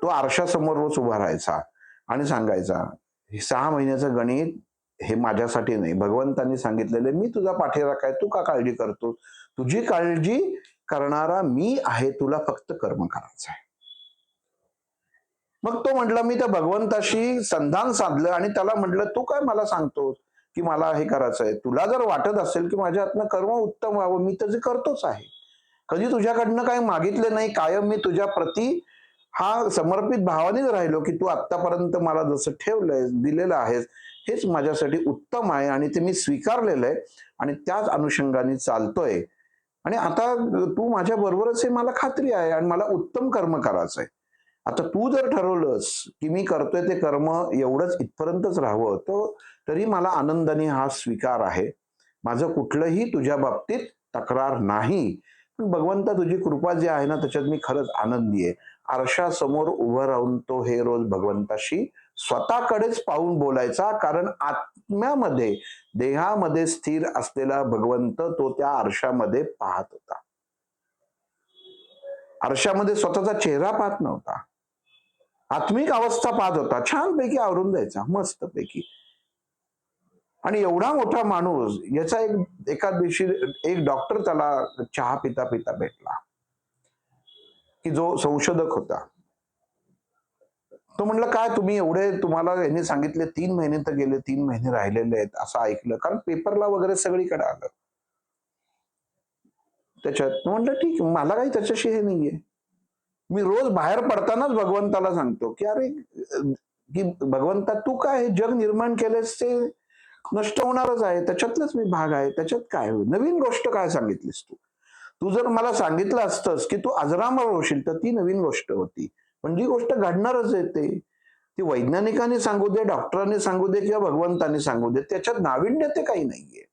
तो आरशासमोर रोज उभा राहायचा आणि सांगायचा 6 महिन्याचं गणित हे माझ्यासाठी नाही, भगवंतांनी सांगितलेले, मी तुझा पाठीराखा आहे, तू का काळजी करतो, तुझी काळजी करणारा मी आहे, तुला फक्त कर्म करायचं आहे. मग तो म्हटला मी त्या भगवंताशी संधान साधलं आणि त्याला म्हटलं तू काय मला सांगतोस की मला हे करायचंय, तुला जर वाटत असेल की माझ्या हातनं कर्म उत्तम व्हावं, मी तर करतोच आहे, कधी तुझ्याकडनं काही मागितलं नाही, कायम मी तुझ्या प्रती हा समर्पित भावानेच राहिलो, की तू आत्तापर्यंत मला जसं ठेवलंय, दिलेलं आहेस, हेच माझ्यासाठी उत्तम आहे आणि ते मी स्वीकारलेलं आहे आणि त्याच अनुषंगाने चालतोय. आणि आता तू माझ्या बरोबरच आहे मला खात्री आहे आणि मला उत्तम कर्म करायचंय. आता तू जर ठरवलंस, की मी करतोय ते कर्म एवढंच इथपर्यंतच राहावं, तरी मला आनंदाने हा स्वीकार आहे. माझं कुठलंही तुझ्या बाबतीत तक्रार नाही. पण भगवंता तुझी कृपा जी आहे ना, त्याच्यात मी खरंच आनंदी आहे. आरशासमोर उभं राहून तो हे रोज भगवंताशी स्वतःकडेच पाहून बोलायचा, कारण आत्म्यामध्ये, देहामध्ये स्थिर असलेला भगवंत तो त्या आरशामध्ये पाहत होता. आरशामध्ये स्वतःचा चेहरा पाहत नव्हता. आत्मिक अवस्था पाहत होता. छानपैकी आवरून द्यायचा, मस्तपैकी. आणि एवढा मोठा माणूस, याचा एका दिवशी एक डॉक्टर त्याला चहा पिता पिता भेटला, की जो संशोधक होता. तो म्हणला, काय तुम्ही एवढे, तुम्हाला यांनी सांगितले 3 महिने तर गेले, 3 महिने राहिलेले आहेत असं ऐकलं, कारण पेपरला वगैरे सगळीकडे आलं त्याच्यात. म्हटलं ठीक आहे, मला काही त्याच्याशी हे नाहीये. मी रोज बाहेर पडतानाच भगवंताला सांगतो, की अरे, की भगवंता तू काय हे जग निर्माण केलेस ते नष्ट होणारच आहे, त्याच्यातलाच मी भाग आहे, त्याच्यात काय नवीन गोष्ट काय सांगितलीस तू. तू जर मला सांगितलं असतंस की तू अजरामर होशील, तर ती नवीन गोष्ट होती. पण जी गोष्ट घडणारच आहे ती वैज्ञानिकांनी सांगू दे, डॉक्टरांनी सांगू दे किंवा भगवंतांनी सांगू दे, त्याच्यात नाविन्य ते काही नाहीये.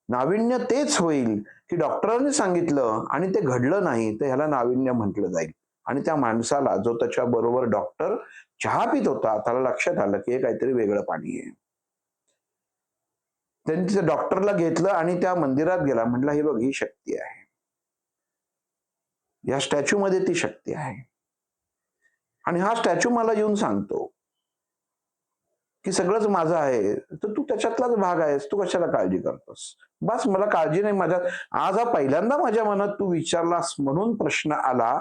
नाविन्य तेच होईल की डॉक्टरांनी सांगितलं आणि ते घडलं नाही, तर ह्याला नाविन्य म्हटलं जाईल. आणि त्या माणसाला, जो त्याच्या बरोबर डॉक्टर चहा पित होता, त्याला लक्षात आलं की हे काहीतरी वेगळं पाणी आहे. त्यांनी त्या डॉक्टरला घेतलं आणि त्या मंदिरात गेला. म्हटलं, हे बघ, ही शक्ती आहे, या स्टॅच्यू मध्ये ती शक्ती आहे आणि हा स्टॅच्यू मला येऊन सांगतो की सगळंच माझं आहे, तर तू त्याच्यातलाच भाग आहेस, तू कशाला काळजी करतोस. बस, मला काळजी नाही. माझ्या आज हा पहिल्यांदा माझ्या मनात तू विचारलास म्हणून प्रश्न आला,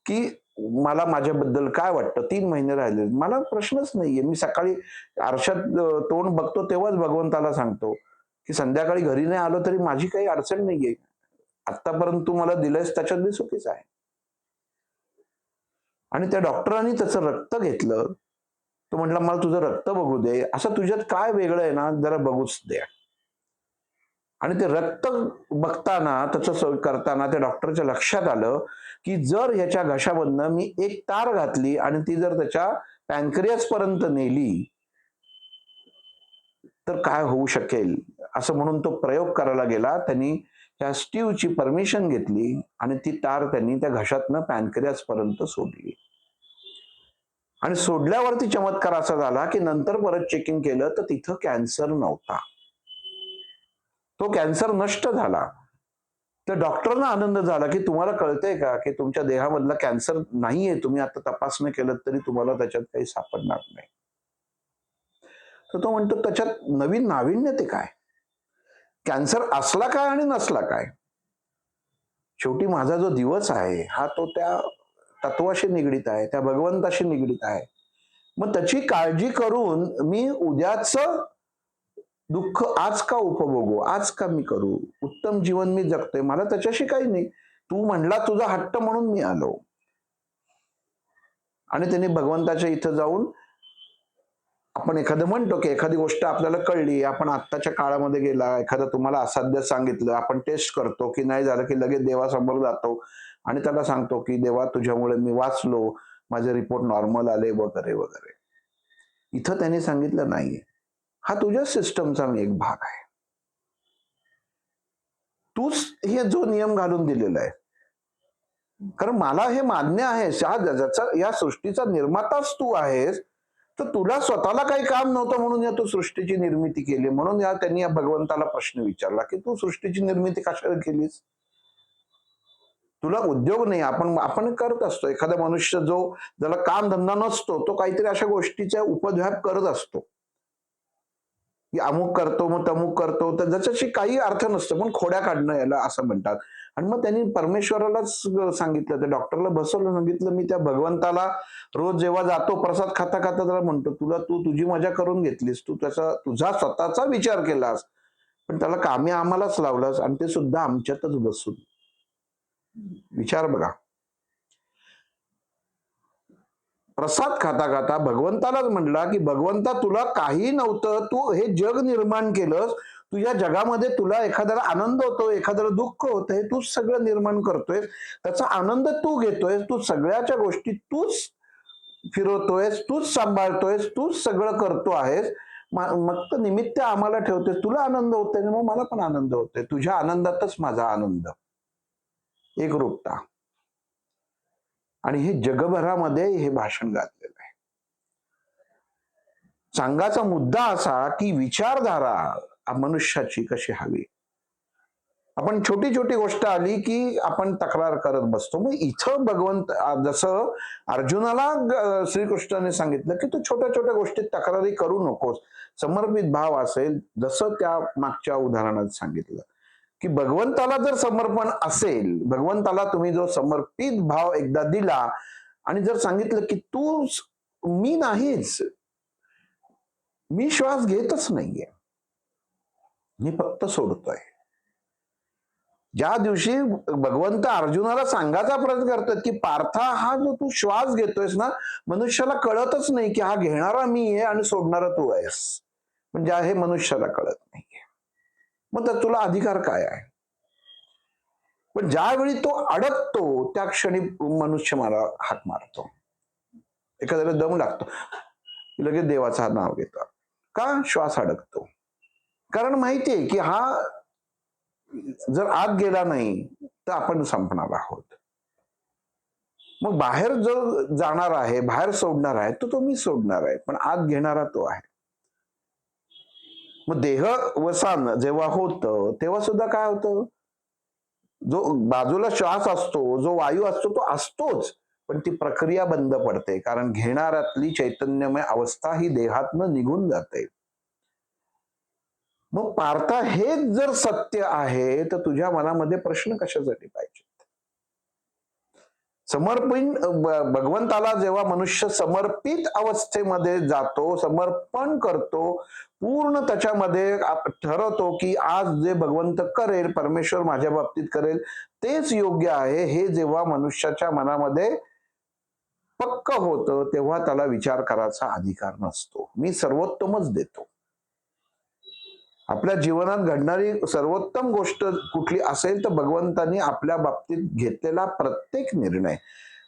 की मला माझ्याबद्दल काय वाटतं. 3 महिने राहिले, मला प्रश्नच नाहीये. मी सकाळी आरशात तोंड बघतो तेव्हाच भगवंताला सांगतो, की संध्याकाळी घरी नाही आलो तरी माझी काही अडचण नाहीये. आतापर्यंत तू मला दिलंयस त्याच्यात मी सुखीच आहे. आणि त्या डॉक्टरांनी त्याचं रक्त घेतलं. तो म्हटला, मला तुझं रक्त बघू दे. असं तुझ्यात काय वेगळं आहे ना, जरा बघूच दे. आणि ते रक्त बघताना, त्याचं करताना त्या डॉक्टरच्या लक्षात आलं, की जर ह्याच्या घशामधनं मी एक तार घातली आणि ती जर त्याच्या पॅनक्रियास पर्यंत नेली, तर काय होऊ शकेल. असं म्हणून तो प्रयोग करायला गेला. त्यांनी त्या स्टीवची परमिशन घेतली आणि ती तार त्यांनी त्या घशातनं पॅनक्रियास पर्यंत सोडली. आणि सोडल्यावरती चमत्कार असा झाला, की नंतर परत चेकिंग केलं तर तिथं कॅन्सर नव्हता. तो कॅन्सर नष्ट झाला. तर डॉक्टरांना आनंद झाला, की तुम्हाला कळतंय का, की तुमच्या देहामधला कॅन्सर नाहीये. तुम्ही आता तपासणी केलं तरी तुम्हाला त्याच्यात काही सापडणार नाही. तर तो म्हणतो, त्याच्यात नवीन नाविन्य ते काय? कॅन्सर असला काय आणि नसला काय? शेवटी माझा जो दिवस आहे, हा तो त्या तत्वाशी निगडीत आहे, त्या भगवंताशी निगडीत आहे. मग त्याची काळजी करून मी उद्याचं दुःख आज का उपभोगू? आज का मी करू? उत्तम जीवन मी जगतोय. मला त्याच्याशी काही नाही. तू म्हणला तुझा हट्ट म्हणून मी आलो. आणि त्यांनी भगवंताच्या इथं जाऊन, आपण एखादं म्हणतो की एखादी गोष्ट आपल्याला कळली, आपण आत्ताच्या काळामध्ये गेला, एखादं तुम्हाला असाध्य सांगितलं, आपण टेस्ट करतो, की नाही झालं की लगेच देवासमोर जातो आणि त्याला सांगतो की देवा, तुझ्यामुळे मी वाचलो, माझे रिपोर्ट नॉर्मल आले वगैरे वगैरे. इथं त्यांनी सांगितलं नाही, हा तुझ्या सिस्टमचा मी एक भाग आहे. तूच हे जो नियम घालून दिलेला आहे. कारण मला हे मान्य आहे, ज्याचा या सृष्टीचा निर्माताच तू आहेस, तर तुला स्वतःला काही काम नव्हतं म्हणून या तू सृष्टीची निर्मिती केली. म्हणून त्यांनी या भगवंताला प्रश्न विचारला, की तू सृष्टीची निर्मिती कशाला केलीस? तुला उद्योग नाही. आपण आपण करत असतो. एखादा मनुष्य ज्याला काम धंदा नसतो, तो काहीतरी अशा गोष्टीचा उपद्व्याप करत असतो, की अमुक करतो, मग तमुक करतो, तर ज्याच्याशी काही अर्थ नसतो, पण खोड्या काढणं याला असं म्हणतात. आणि मग त्यांनी परमेश्वरालाच सांगितलं, त्या डॉक्टरला बसवलं, सांगितलं, मी त्या भगवंताला रोज जेव्हा जातो प्रसाद खाता खाता त्याला म्हणतो, तू तुझी मजा करून घेतलीस, तू तुझा स्वतःचा विचार केलास, पण त्याला कामी आम्हालाच लावलंस आणि ते सुद्धा आमच्यातच बसून. विचार बघा. प्रसाद खाता खाता भगवंतालाच म्हटला की भगवंता तुला काही नव्हतं, तू हे जग निर्माण केलंस, तुझ्या जगामध्ये तुला एखाद्याला आनंद होतो, एखाद्याला दुःख होतं, हे तूच सगळं निर्माण करतोय, त्याचा आनंद तू घेतोयस, तू सगळ्याच्या गोष्टी तूच फिरवतोयस, तूच सांभाळतोयस, तूच सगळं करतो आहेस. मग तर निमित्त आम्हाला ठेवतोय, तुला आनंद होतोय मग मला पण आनंद होतोय, तुझ्या आनंदातच माझा आनंद एकरूपता. आणि हे जगभरामध्ये हे भाषण गाजलेलं आहे. सांगायचा मुद्दा असा की विचारधारा मनुष्याची कशी हवी. आपण छोटी छोटी गोष्ट आली की आपण तक्रार करत बसतो. मग इथं भगवंत जसं अर्जुनाला श्रीकृष्णाने सांगितलं की तू छोट्या छोट्या गोष्टीत तक्रारी करू नकोस, समर्पित भाव असेल, जसं त्या मागच्या उदाहरणात सांगितलं की भगवंताला जर समर्पण असेल, भगवंताला तुम्ही जो समर्पित भाव एकदा दिला आणि जर सांगितलं की तू मी नाहीच, मी श्वास घेतच नाहीये, मी फक्त सोडतोय. ज्या दिवशी भगवंत अर्जुनाला सांगायचा प्रयत्न करतात की पार्था हा जो तू श्वास घेतोयस ना, मनुष्याला कळतच नाही की हा घेणारा मी आहे आणि सोडणारा तू आहेस, म्हणजे हे मनुष्याला कळत नाहीये. मग तर तुला अधिकार काय आहे? पण ज्यावेळी तो अडकतो त्या क्षणी मनुष्य मला हाक मारतो, एखाद्याला दम लागतो, लगेच देवाचं नाव घेतो. का? श्वास अडकतो. कारण माहितीये की हा जर आत गेला नाही तर आपण संपणार आहोत. मग बाहेर जो जाणार आहे, बाहेर सोडणार आहे, तो मी सोडणार आहे, पण आत घेणारा तो आहे. मग देहवसान जेव्हा होतं तेव्हा सुद्धा काय होतं, जो बाजूला श्वास असतो, जो वायू असतो तो असतोच, पण ती प्रक्रिया बंद पडते, कारण घेणाऱ्यातली चैतन्यमय अवस्था ही देहातनं निघून जाते. मग पार्था हेच जर सत्य आहे तर तुझ्या मनामध्ये प्रश्न कशासाठी पाहिजे? समर्पण भगवंताला जेव्हा मनुष्य समर्पित अवस्थेमध्ये जातो, समर्पण करतो, पूर्ण त्याच्यामध्ये ठरवतो की आज जे भगवंत करेल, परमेश्वर माझ्या बाबतीत करेल तेच योग्य आहे, हे जेव्हा मनुष्याच्या मनामध्ये पक्क होतं तेव्हा त्याला विचार करायचा अधिकार नसतो. मी सर्वोत्तमच देतो. आपल्या जीवनात घडणारी सर्वोत्तम गोष्ट कुठली असेल तर भगवंतांनी आपल्या बाबतीत घेतलेला प्रत्येक निर्णय.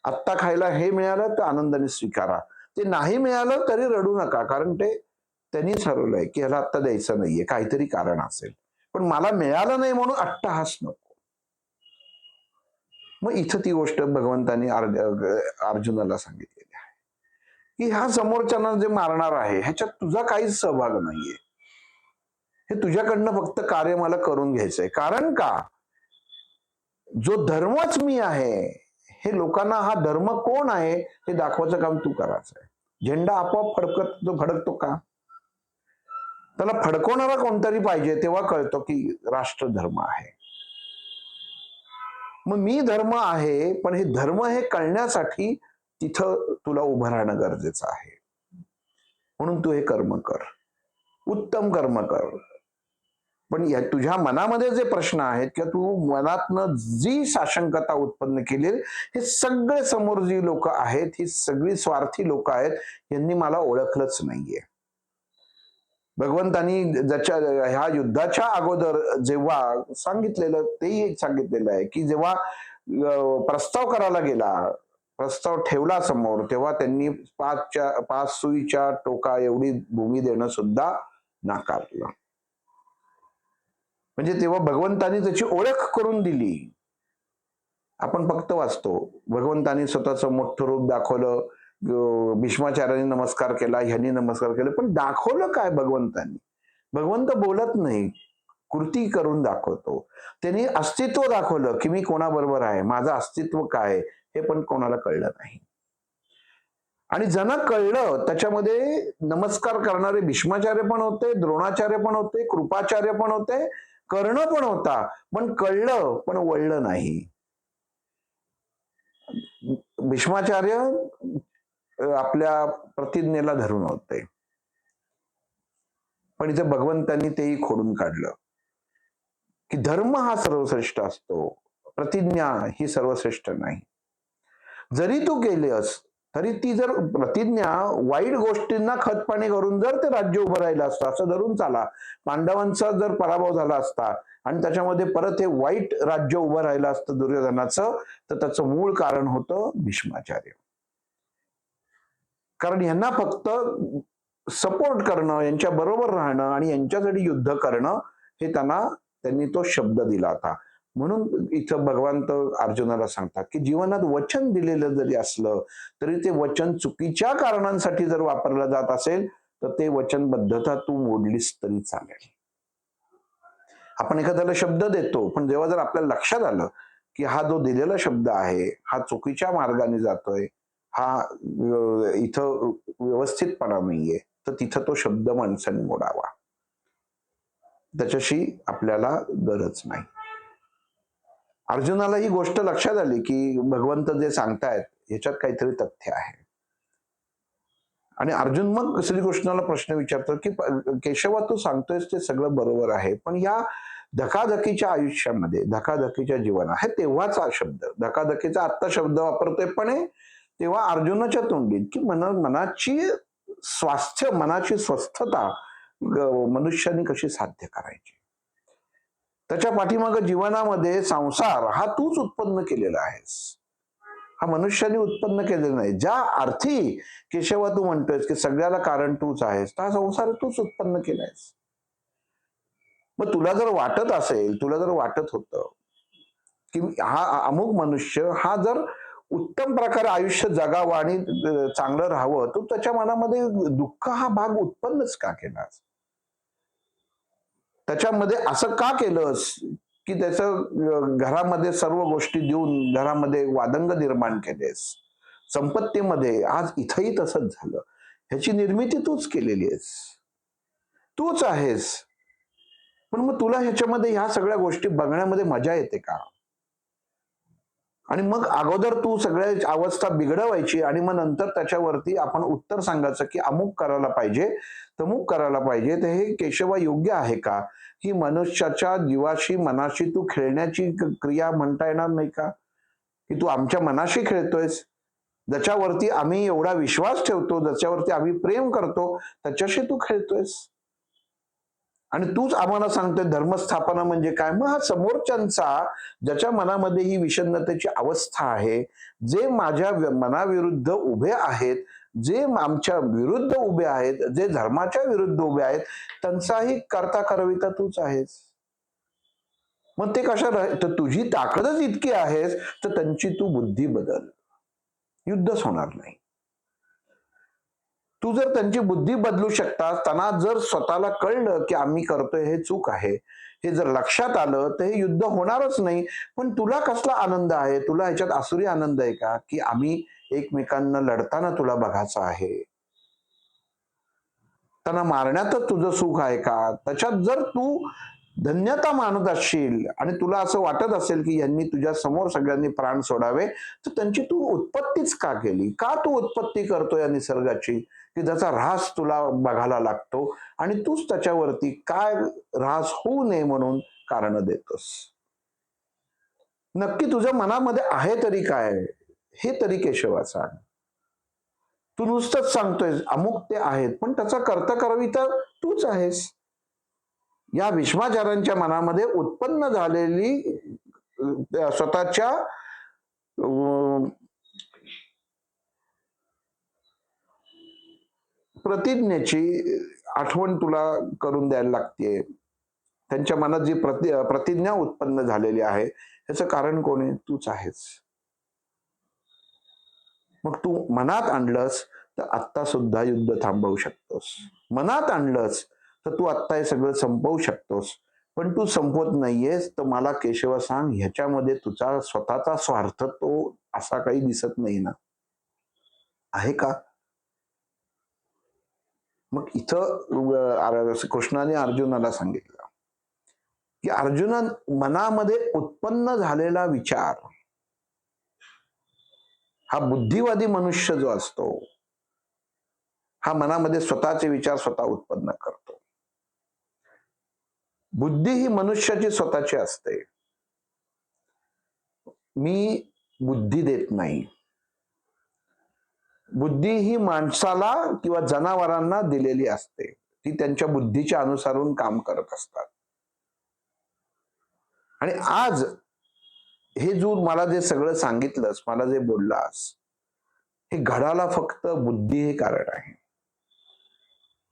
आत्ता खायला हे मिळालं तर आनंदाने स्वीकारा, ते नाही मिळालं तरी रडू नका, कारण ते त्यांनी ठरवलंय की ह्याला आत्ता द्यायचं नाहीये, काहीतरी कारण असेल, पण मला मिळालं नाही म्हणून अट्टहास नको. मग इथं ती गोष्ट भगवंतांनी अर्जुनाला सांगितलेली आहे की ह्या समोरच्यांना जे मारणार आहे ह्याच्यात तुझा काहीच सहभाग नाहीये, हे तुझ्याकडनं फक्त कार्य मला करून घ्यायचंय. कारण का? जो धर्मच मी आहे, हे लोकांना हा धर्म कोण आहे हे दाखवायचं काम तू करायचंय. झेंडा आपोआप फडकतो का? त्याला फडकवणारा कोणतरी पाहिजे, तेव्हा कळतो की राष्ट्रधर्म आहे. मग मी धर्म आहे, पण हे धर्म हे कळण्यासाठी तिथं तुला उभं राहणं गरजेचं आहे. म्हणून तू हे कर्म कर, उत्तम कर्म कर. पण या तुझ्या मनामध्ये जे प्रश्न आहेत किंवा तू मनातनं जी साशंकता उत्पन्न केली, हे सगळे समोर जी लोक आहेत ही सगळी स्वार्थी लोक आहेत, यांनी मला ओळखलंच नाहीये. भगवंतांनी ज्याच्या ह्या युद्धाच्या अगोदर जेव्हा सांगितलेलं, तेही सांगितलेलं आहे की जेव्हा प्रस्ताव करायला गेला, प्रस्ताव ठेवला समोर, तेव्हा त्यांनी 5 सुईच्या टोका एवढी भूमी देणं सुद्धा नाकारलं. म्हणजे तेव्हा भगवंतांनी त्याची ओळख करून दिली. आपण फक्त वाचतो, भगवंतांनी स्वतःचं मोठं रूप दाखवलं, भीष्माचार्यांनी नमस्कार केला, ह्यांनी नमस्कार केला, पण दाखवलं काय भगवंतांनी? भगवंत बोलत नाही, कृती करून दाखवतो. त्यांनी अस्तित्व दाखवलं की मी कोणाबरोबर आहे, माझं अस्तित्व काय, हे पण कोणाला कळलं नाही. आणि ज्यांना कळलं त्याच्यामध्ये नमस्कार करणारे भीष्माचार्य पण होते, द्रोणाचार्य पण होते, कृपाचार्य पण होते, कर्ण पण होता, पण कळलं पण वळलं नाही. भीष्माचार्य आपल्या प्रतिज्ञेला धरून होते, पण इथे भगवंतांनी तेही खोडून काढलं. की धर्म हा सर्वश्रेष्ठ असतो, प्रतिज्ञा ही सर्वश्रेष्ठ नाही. जरी तू केलेस तरी ती जर प्रतिज्ञा वाईट गोष्टींना खतपाणी करून जर ते राज्य उभं राहिलं असतं, असं धरून चाला, पांडवांचा जर पराभव झाला असता आणि त्याच्यामध्ये परत हे वाईट राज्य उभं राहिलं असतं दुर्योधनाचं, तर त्याचं मूळ कारण होतं भीष्माचार्य. कारण यांना फक्त सपोर्ट करणं, यांच्या बरोबर राहणं आणि यांच्यासाठी युद्ध करणं हे त्यांनी तो शब्द दिला होता. म्हणून इथं भगवंत अर्जुनाला सांगतात की जीवनात वचन दिलेलं जरी असलं तरी ते वचन चुकीच्या कारणांसाठी जर वापरलं जात असेल तर ते वचनबद्धता तू मोडलीस तरी चालेल. आपण एखाद्याला शब्द देतो, पण जेव्हा जर आपल्याला लक्षात आलं की हा जो दिलेला शब्द आहे हा चुकीच्या मार्गाने जातोय, हा इथं व्यवस्थितपणा नाहीये, तर तिथं तो शब्द माणसाने मोडावा. त्याच्याशी आपल्याला गरज नाही. अर्जुनाला ही गोष्ट लक्षात आली की भगवंत जे सांगतायत ह्याच्यात काहीतरी तथ्य आहे. आणि अर्जुन मग श्रीकृष्णाला प्रश्न विचारतो की केशवा तू सांगतोयस ते सगळं बरोबर आहे, पण या धकाधकीच्या आयुष्यामध्ये, धकाधकीच्या जीवनात, हे तेव्हाचा शब्द, धकाधकीचा आत्ता शब्द वापरतोय, पण तेव्हा अर्जुनाच्या तोंडीत की मनाची स्वास्थ्य, मनाची स्वस्थता मनुष्याने कशी साध्य करायची. त्याच्या पाठीमागे जीवनामध्ये संसार हा तूच उत्पन्न केलेला आहेस, हा मनुष्याने उत्पन्न केलेला नाही. ज्या अर्थी केशवा तू म्हणतोयस की सगळ्याला कारण तूच आहेस, हा संसार तूच उत्पन्न केलायस. मग तुला जर वाटत असेल, तुला जर वाटत होतं की हा अमुक मनुष्य हा जर उत्तम प्रकारे आयुष्य जगावं आणि चांगलं राहावं, तू त्याच्या मनामध्ये दुःख हा भाग उत्पन्नच का केलास? त्याच्यामध्ये असं का केलंस की त्याचं घरामध्ये सर्व गोष्टी देऊन घरामध्ये वादंग निर्माण केलेस, संपत्तीमध्ये आज इथंही तसंच झालं. ह्याची निर्मिती तूच केलेली आहेस, तूच आहेस. पण मग तुला ह्याच्यामध्ये ह्या सगळ्या गोष्टी बघण्यामध्ये मजा येते का? आणि मग अगोदर तू सगळ्या अवस्था बिघडवायची आणि मग नंतर त्याच्यावरती आपण उत्तर सांगायचं की अमुक करायला पाहिजे, तमुक करायला पाहिजे. तर हे केशवा योग्य आहे का? ही मनुष्याच्या जीवाशी, मनाशी तू खेळण्याची क्रिया म्हणता येणार नाही का? की तू आमच्या मनाशी खेळतोयस, ज्याच्यावरती आम्ही एवढा विश्वास ठेवतो, ज्याच्यावरती आम्ही प्रेम करतो, त्याच्याशी तू खेळतोयस. आणि तूच आम्हाला सांगतोय धर्मस्थापना म्हणजे काय? मग हा समोरच्यांचा, ज्याच्या मनामध्ये ही विषन्नतेची अवस्था आहे, जे माझ्या मनाविरुद्ध उभे आहेत, जे आमच्या विरुद्ध उभे आहेत, जे धर्माच्या विरुद्ध उभे आहेत, त्यांचाही करता करविता तूच आहेस. मग ते कशा, तर तुझी ताकदच इतकी आहेस तर त्यांची तू बुद्धी बदल, युद्धच होणार नाही. तू जर त्यांची बुद्धी बदलू शकतास, त्यांना जर स्वतःला कळलं की आम्ही करतोय हे चूक आहे, हे जर लक्षात आलं, तर हे युद्ध होणारच नाही. पण तुला कसला आनंद आहे? तुला ह्याच्यात आसुरी आनंद आहे का की आम्ही एकमेकांना लढताना तुला बघायचं आहे? त्यांना मारण्यातच तुझं सुख आहे का? त्याच्यात जर तू धन्यता मानत असशील आणि तुला असं वाटत असेल की यांनी तुझ्या समोर सगळ्यांनी प्राण सोडावे, तर त्यांची तू उत्पत्तीच का केली? का तू उत्पत्ती करतो या निसर्गाची की ज्याचा ऱ्हास तुला बघायला लागतो आणि तूच त्याच्यावरती काय ऱ्हास होऊ नये म्हणून कारण देतोस? नक्की तुझ्या मनामध्ये आहे तरी काय, हे तरी केशवा सांग. तू नुसतंच सांगतोय अमुक ते आहेत, पण त्याचा कर्ता करविता तूच आहेस. या भीष्माचार्यांच्या मनामध्ये उत्पन्न झालेली स्वतःच्या प्रतिज्ञेची आठवण तुला करून द्यायला लागते. त्यांच्या मनात जी प्रतिज्ञा उत्पन्न झालेली आहे, ह्याचं कारण कोण आहे? तूच आहेस. मग तू मनात आणलंस तर आत्ता सुद्धा युद्ध थांबवू शकतोस. मनात आणलंस तर तू आत्ता हे सगळं संपवू शकतोस. पण तू संपवत नाहीयेस, तर मला केशवा सांग, ह्याच्यामध्ये तुझा स्वतःचा स्वार्थ तो असा काही दिसत नाही ना? आहे का? मग इथं कृष्णाने अर्जुनाला सांगितलं की अर्जुना, मनामध्ये उत्पन्न झालेला विचार, हा बुद्धिवादी मनुष्य जो असतो, हा मनामध्ये स्वतःचे विचार स्वतः उत्पन्न करतो. बुद्धी ही मनुष्याची स्वतःची असते. मी बुद्धी देत नाही. बुद्धी ही माणसाला किंवा जनावरांना दिलेली असते. ती त्यांच्या बुद्धीच्या अनुसारून काम करत असतात. आणि आज हे मला जे सगळं सांगितलंस, मला जे बोललास, हे घडाला फक्त बुद्धी हे कारण आहे.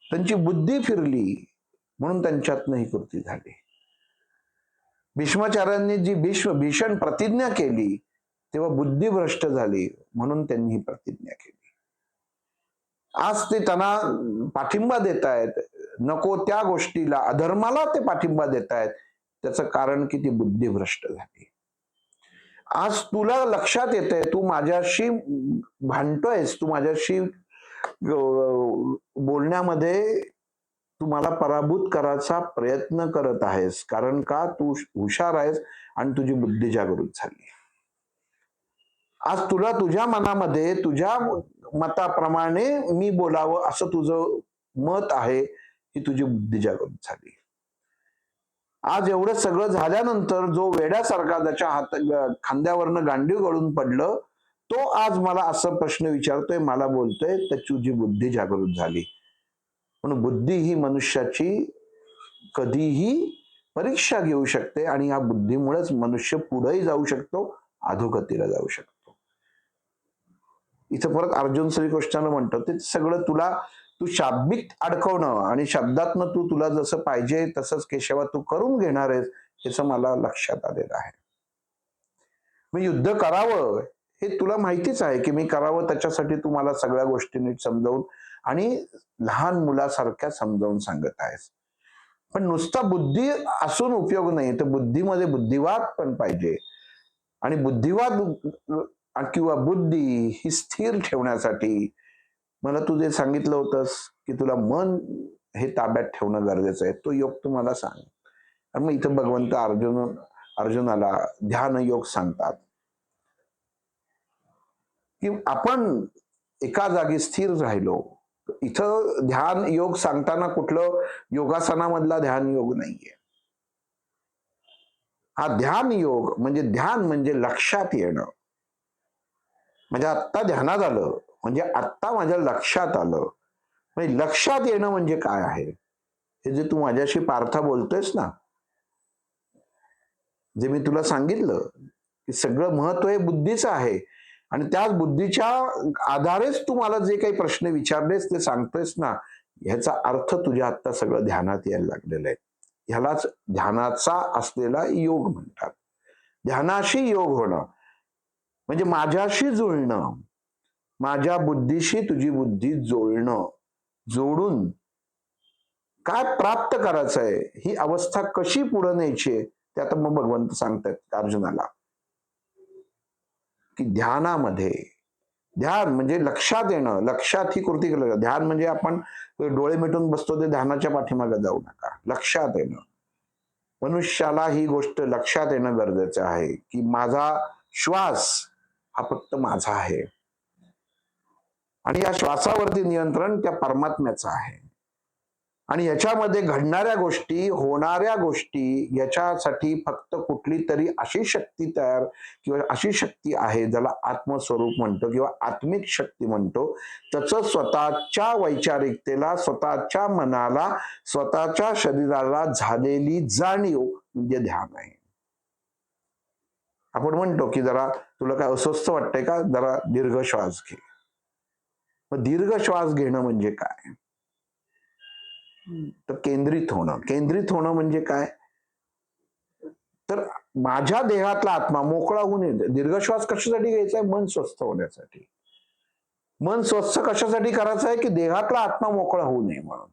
त्यांची बुद्धी फिरली म्हणून त्यांच्यातनं ही कृती झाली. भीष्माचार्यांनी जी भीषण प्रतिज्ञा केली तेव्हा बुद्धी भ्रष्ट झाली म्हणून त्यांनी ही प्रतिज्ञा केली. आज ते त्यांना पाठिंबा देत आहेत, नको त्या गोष्टीला, अधर्माला ते पाठिंबा देत आहेत. त्याचं कारण की ती बुद्धी भ्रष्ट झाली. आज तुला लक्षात येतंय, तू माझ्याशी भांडतोयस, तू माझ्याशी बोलण्यामध्ये तू मला पराभूत करायचा प्रयत्न करत आहेस, कारण का तू हुशार आहेस आणि तुझी बुद्धी जागृत झाली. आज तुला तुझ्या मनामध्ये तुझ्या मताप्रमाणे मी बोलावं असं तुझं मत आहे, ही तुझी बुद्धी जागृत झाली. आज एवढं सगळं झाल्यानंतर जो वेड्यासारखा त्याच्या खांद्यावरनं गांडीव गळून पडलं, तो आज मला असं प्रश्न विचारतोय, मला बोलतोय, त्याची तुझी बुद्धी जागृत झाली. म्हणून बुद्धी ही मनुष्याची कधीही परीक्षा घेऊ शकते आणि या बुद्धीमुळेच मनुष्य पुढेही जाऊ शकतो, अधोगतीला जाऊ शकतो. इथं परत अर्जुन श्रीकृष्णाला म्हणतो, ते सगळं तू शाब्दिक अडकवणं आणि शब्दातनं तुला जसं पाहिजे तसंच केशवा तू करून घेणार आहेस, याचं मला लक्षात आलेलं आहे. मी युद्ध करावं हे तुला माहितीच आहे की मी करावं, त्याच्यासाठी तू मला सगळ्या गोष्टी नीट समजावून आणि लहान मुलासारख्या समजावून सांगत आहेस. पण नुसता बुद्धी असून उपयोग नाही, तर बुद्धीमध्ये बुद्धिवाद पण पाहिजे. आणि बुद्धिवाद किंवा बुद्धी ही स्थिर ठेवण्यासाठी मला तू जे सांगितलं होतंस की तुला मन हे ताब्यात ठेवणं गरजेचं आहे, तो योग तू मला सांग. आणि मग इथं भगवंत अर्जुनाला ध्यान योग सांगतात की आपण एका जागी स्थिर राहिलो. इथं ध्यान योग सांगताना कुठलं योगासनामधला ध्यान योग नाहीये. हा ध्यान योग म्हणजे ध्यान म्हणजे लक्षात येणं. म्हणजे आत्ता ध्यानात आलं, म्हणजे आत्ता माझ्या लक्षात आलं. म्हणजे लक्षात येणं म्हणजे काय आहे, हे जे तू माझ्याशी पार्था बोलतोयस ना, जे मी तुला सांगितलं की सगळं महत्व हे बुद्धीचं आहे आणि त्याच बुद्धीच्या आधारेच तू मला जे काही प्रश्न विचारलेस ते सांगतोयस ना, ह्याचा अर्थ तुझ्या आत्ता सगळं ध्यानात यायला लागलेलं आहे. ह्यालाच ध्यानाचा असलेला योग म्हणतात. ध्यानाशी योग होणं म्हणजे माझ्याशी जुळणं, माझ्या बुद्धीशी तुझी बुद्धी जोडून काय प्राप्त करायचंय, ही अवस्था कशी पुढे न्यायची, ते आता मग भगवंत सांगतात अर्जुनाला की ध्यानामध्ये, ध्यान म्हणजे लक्षात येणं, लक्षात ही कृती केलं. ध्यान म्हणजे आपण डोळे मिटून बसतो ते ध्यानाच्या पाठीमागे जाऊ नका, लक्षात येणं. मनुष्याला ही गोष्ट लक्षात येणं गरजेचं आहे की माझा श्वास हा फक्त माझा आहे आणि या श्वासावरती नियंत्रण त्या परमात्म्याचं आहे. आणि याच्यामध्ये घडणाऱ्या गोष्टी, होणाऱ्या गोष्टी, याच्यासाठी फक्त कुठली तरी अशी शक्ती किंवा अशी शक्ती आहे ज्याला आत्मस्वरूप म्हणतो किंवा आत्मिक शक्ती म्हणतो. त्याचं स्वतःच्या वैचारिकतेला, स्वतःच्या मनाला, स्वतःच्या शरीराला झालेली जाणीव म्हणजे ध्यान आहे. आपण म्हणतो की जरा तुला काय अस्वस्थ वाटतंय का, जरा दीर्घ श्वास घे. मग दीर्घ श्वास घेणं म्हणजे काय, तर केंद्रित होणं म्हणजे काय, तर माझ्या देहातला आत्मा मोकळा होऊन येते. दीर्घ श्वास कशासाठी घ्यायचा आहे, मन स्वस्थ होण्यासाठी. मन स्वस्थ कशासाठी करायचं आहे की देहातला आत्मा मोकळा होऊ नये म्हणून,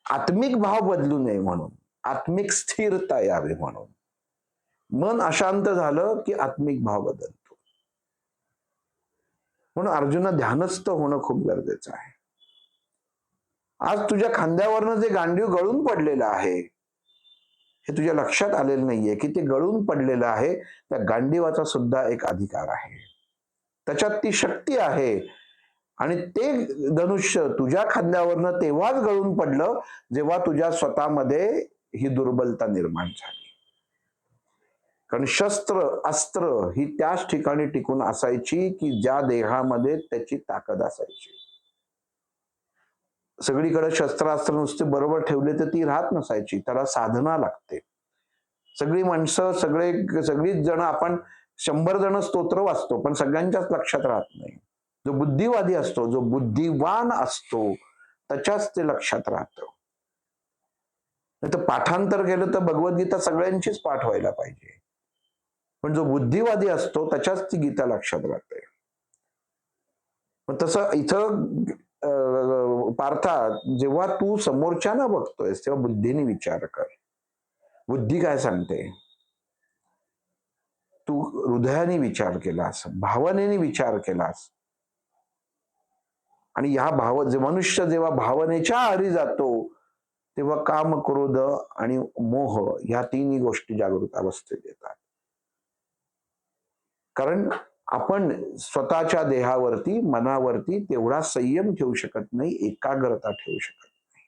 आत्मिक भाव बदलू नये म्हणून, आत्मिक स्थिरता यावी म्हणून. मन अशांत झालं की आत्मिक भाव बदलतो. म्हणून अर्जुना ध्यानस्थ होणं खूप गरजेचं आहे. आज तुझ्या खांद्यावरनं जे गांडीव गळून पडलेलं आहे, हे तुझ्या लक्षात आलेलं नाहीये की ते गळून पडलेलं आहे. त्या गांडीवाचा सुद्धा एक अधिकार आहे, त्याच्यात ती शक्ती आहे. आणि ते धनुष्य तुझ्या खांद्यावरनं तेव्हाच गळून पडलं जेव्हा तुझ्या स्वतःमध्ये ही दुर्बलता निर्माण झाली. कारण शस्त्र अस्त्र ही त्याच ठिकाणी टिकून असायची की ज्या देहामध्ये त्याची ताकद असायची. सगळीकडे शस्त्रास्त्र नुसते बरोबर ठेवले तर ती राहत नसायची, त्याला साधना लागते. सगळी माणसं सगळीच जण आपण 100 जण स्तोत्र वाचतो पण सगळ्यांच्याच लक्षात राहत नाही. जो बुद्धिवादी असतो, जो बुद्धिवान असतो, त्याच्याच ते लक्षात राहतं. नाही तर पाठांतर केलं तर भगवद्गीता सगळ्यांचीच पाठ व्हायला पाहिजे, पण जो बुद्धिवादी असतो त्याच्याच ती गीता लक्षात राहते. तसं इथं पार्था, जेव्हा तू समोरच्याला बघतोयस तेव्हा बुद्धीने विचार कर. बुद्धी काय सांगते? तू हृदयाने विचार केलास, भावनेने विचार केलास, आणि ह्या मनुष्य जेव्हा भावनेच्या आहारी जातो तेव्हा काम, क्रोध आणि मोह ह्या तिन्ही गोष्टी जागृत अवस्थेत येतात. कारण आपण स्वतःच्या देहावरती, मनावरती तेवढा संयम ठेवू शकत नाही, एकाग्रता ठेवू शकत नाही.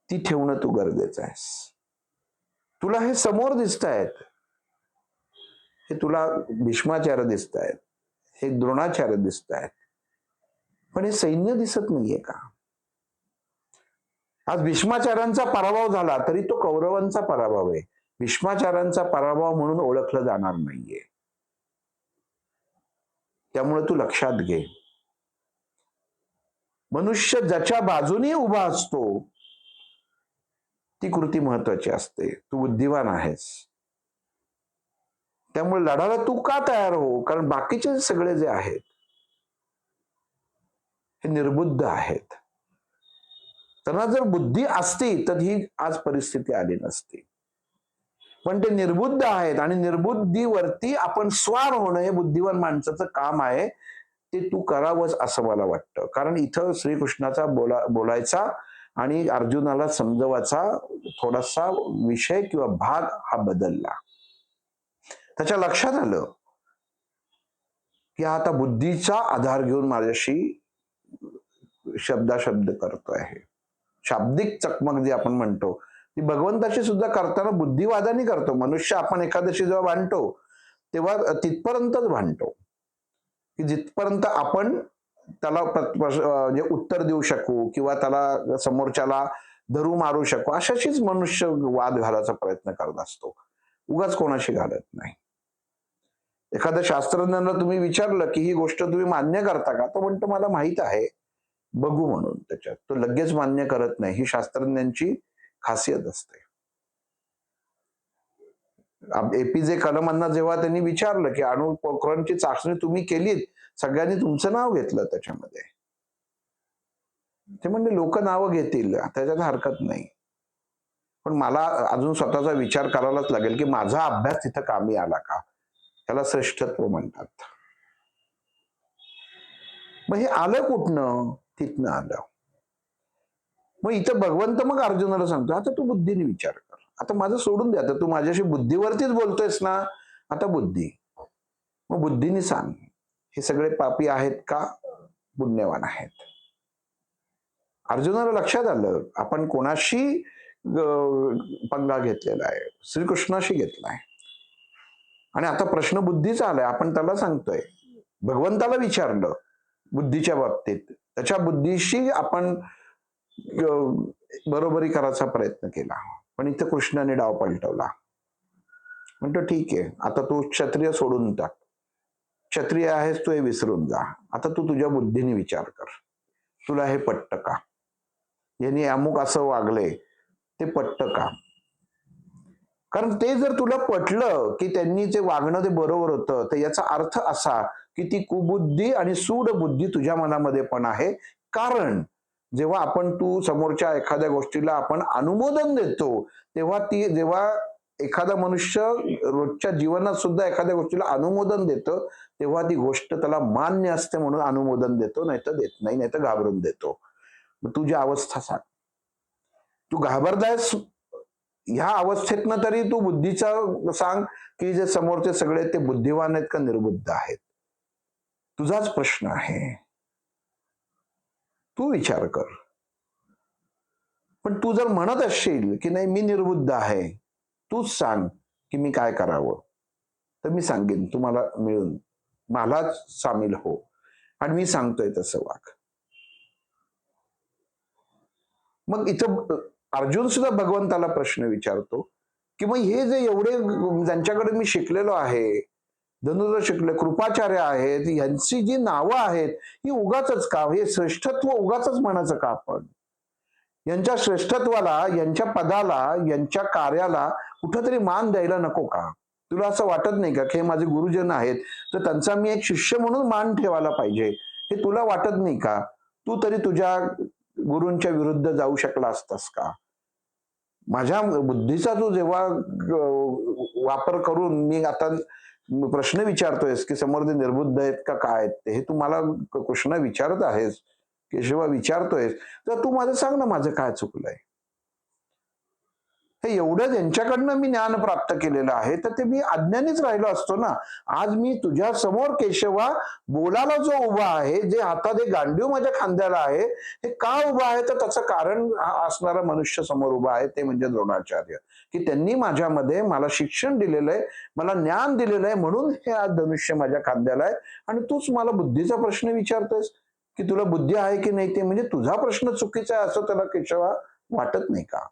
ती ठेवणं तू गरजेचं आहेस. तुला हे समोर दिसतायत, हे तुला भीष्माचार्य दिसतायत, हे द्रोणाचार्य दिसतायत, पण हे सैन्य दिसत नाहीये का? आज भीष्माचार्यांचा पराभव झाला तरी तो कौरवांचा पराभव आहे. भीष्माचार्यांचा पराभव म्हणून ओळखलं जाणार नाहीये. त्यामुळे तू लक्षात घे, मनुष्य ज्याच्या बाजूने उभा असतो ती कृती महत्वाची असते. तू बुद्धिवान आहेस, त्यामुळे लढायला तू का तयार हो? कारण बाकीचे सगळे जे आहेत हे निर्बुद्ध आहेत. त्यांना जर बुद्धी असती तर ही आज परिस्थिती आली नसती, पण ते निर्बुद्ध आहेत आणि निर्बुद्धीवरती आपण स्वार होणं हे बुद्धिवान माणसाचं काम आहे. ते तू करावंच असं मला वाटतं. कारण इथं श्रीकृष्णाचा बोलायचा आणि अर्जुनाला समजवायचा थोडासा विषय किंवा भाग हा बदलला. त्याच्या लक्षात आलं की आता बुद्धीचा आधार घेऊन माझ्याशी शब्दाशब्द करतोय. शाब्दिक चकमक जी आपण म्हणतो ती भगवंताची सुद्धा करताना बुद्धिवादाने करतो. मनुष्य आपण एखाद्याशी जेव्हा भांडतो तेव्हा तिथपर्यंतच भांडतो की जिथपर्यंत आपण त्याला म्हणजे उत्तर देऊ शकू किंवा त्याला समोरच्याला धरू मारू शकू, अशाशीच मनुष्य वाद घालायचा प्रयत्न करत असतो, उगाच कोणाशी घालत नाही. एखाद्या शास्त्रज्ञांना तुम्ही विचारलं की ही गोष्ट तुम्ही मान्य करता का, तो म्हणतो मला माहित आहे, बघू म्हणून. त्याच्यात तो लगेच मान्य करत नाही. ही शास्त्रज्ञांची खासियत असते. एपीजे कलमांना जेव्हा त्यांनी विचारलं की अणु पोखरणची चाचणी तुम्ही केलीत, सगळ्यांनी तुमचं नाव घेतलं त्याच्यामध्ये, ते म्हणजे लोक नावं घेतील, त्याच्यात हरकत नाही, पण मला अजून स्वतःचा विचार करायलाच लागेल की माझा अभ्यास तिथं कामी आला का. त्याला श्रेष्ठत्व म्हणतात. मग हे आलं कुठनं? तिथनं आलं. मग इथं भगवंत मग अर्जुनाला सांगतो आता तू बुद्धीने विचार कर. आता माझं सोडून द्या, तू माझ्याशी बुद्धीवरतीच बोलतोयस ना, आता बुद्धी. मग बुद्धीने सांग, हे सगळे पापी आहेत का पुण्यवान आहेत? अर्जुनाला लक्षात आलं आपण कोणाशी पंगा घेतलेला आहे, श्रीकृष्णाशी घेतलाय. आणि आता प्रश्न बुद्धीचा आलाय, आपण त्याला सांगतोय. भगवंताला विचारलं बुद्धीच्या बाबतीत, त्याच्या बुद्धीशी आपण बरोबरी करायचा प्रयत्न केला, पण इथं कृष्णाने डाव पलटवला. म्हणतो ठीक आहे, आता तू क्षत्रिय सोडून टाक, क्षत्रिय आहेस तू हे विसरून जा, आता तू तुझ्या बुद्धीने विचार कर, तुला हे पटतं का? यांनी अमुक असं वागले, ते पटतं का? कारण ते जर तुला पटलं की त्यांनी जे वागणं ते बरोबर होतं, तर याचा अर्थ असा की ती कुबुद्धी आणि सूड बुद्धी तुझ्या मनामध्ये पण आहे. कारण जेव्हा आपण तू समोरच्या एखाद्या गोष्टीला आपण अनुमोदन देतो, जेव्हा एखादा मनुष्य रोजच्या जीवनात सुद्धा एखाद्या गोष्टीला अनुमोदन देतो, तेव्हा ती गोष्ट त्याला मान्य असते म्हणून अनुमोदन देतो, नाही तर देत नाही, नाही तर घाबरून देतो. मग तुझी अवस्था सांग, तू घाबरलायस ह्या अवस्थेतनं तरी तू बुद्धीचा सांग की जे समोरचे सगळे ते बुद्धिवान आहेत का निर्बुद्ध आहेत? तुझाच प्रश्न आहे, तू विचार कर. पण तू जर म्हणत असशील की नाही मी निर्बुद्ध आहे, तूच सांग की मी काय करावं, तर मी सांगेन तुम्हाला मिळून मलाच सामील हो आणि मी सांगतोय तसं वाग. मग इथं अर्जुन सुद्धा भगवंताला प्रश्न विचारतो की मग हे जे एवढे ज्यांच्याकडे मी शिकलेलो आहे, धनुर्धर शिकले, कृपाचार्य आहेत, यांची जी नावं आहेत ही उगाचच का, हे श्रेष्ठत्व उगाचच म्हणायचं का आपण? यांच्या श्रेष्ठत्वाला, यांच्या पदाला, यांच्या कार्याला कुठंतरी मान द्यायला नको का? तुला असं वाटत नाही का की हे माझे गुरुजन आहेत तर त्यांचा मी एक शिष्य म्हणून मान ठेवायला पाहिजे, हे तुला वाटत नाही का? तू तरी तुझ्या गुरूंच्या विरुद्ध जाऊ शकला असतास का? माझ्या बुद्धीचा तू जेव्हा वापर करून मी आता प्रश्न विचारतोयस की समोर ते निर्बुद्ध आहेत का काय आहेत ते, हे तू मला कृष्ण विचारत आहेस, केशवा विचारतोयस, तर तू माझं सांग ना माझं काय चुकलंय. हे एवढं ज्यांच्याकडनं मी ज्ञान प्राप्त केलेलं आहे तर ते मी अज्ञानीच राहिलो असतो ना. आज मी तुझ्या समोर केशवा बोलायला जो उभा आहे, जे हातात एक गांडीव माझ्या खांद्याला आहे, हे का उभा आहे तर त्याचं कारण असणारा मनुष्य समोर उभा आहे, ते म्हणजे द्रोणाचार्य, की त्यांनी माझ्यामध्ये मला शिक्षण दिलेलं आहे, मला ज्ञान दिलेलं आहे, म्हणून हे आज धनुष्य माझ्या खांद्याला आहे. आणि तूच मला बुद्धीचा प्रश्न विचारतोयस की तुला बुद्धी आहे की नाही, ते म्हणजे तुझा प्रश्न चुकीचा आहे असं त्याला केशवा वाटत नाही का?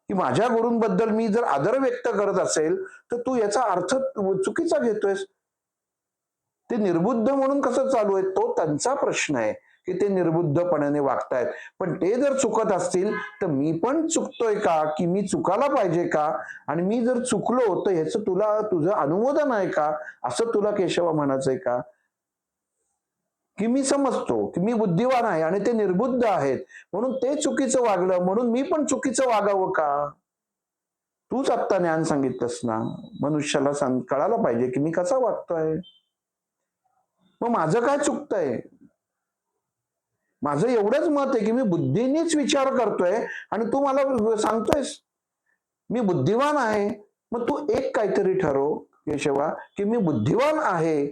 की माझ्या गुरूंबद्दल मी जर आदर व्यक्त करत असेल तर तू याचा अर्थ चुकीचा घेतोयस. ते निर्बुद्ध म्हणून कसं चालू आहे तो त्यांचा प्रश्न आहे की ते निर्बुद्धपणाने वागतायत. पण ते जर चुकत असतील तर मी पण चुकतोय का, की मी चुकायला पाहिजे का? आणि मी जर चुकलो तर ह्याचं तुला तुझं अनुमोदन आहे का, असं तुला केशवा म्हणायचंय का? की मी समजतो की मी बुद्धिवान आहे आणि ते निर्बुद्ध आहेत म्हणून ते चुकीचं वागलं म्हणून मी पण चुकीचं वागावं का? तूच आत्ता ज्ञान सांगितलंस ना, मनुष्याला कळायला पाहिजे की मी कसा वागतोय. मग माझं काय चुकतंय? माझं एवढंच मत आहे की मी बुद्धीनेच विचार करतोय आणि तू मला सांगतोयस मी बुद्धिवान आहे. मग तू एक काहीतरी ठरव केशवा की मी बुद्धिवान आहे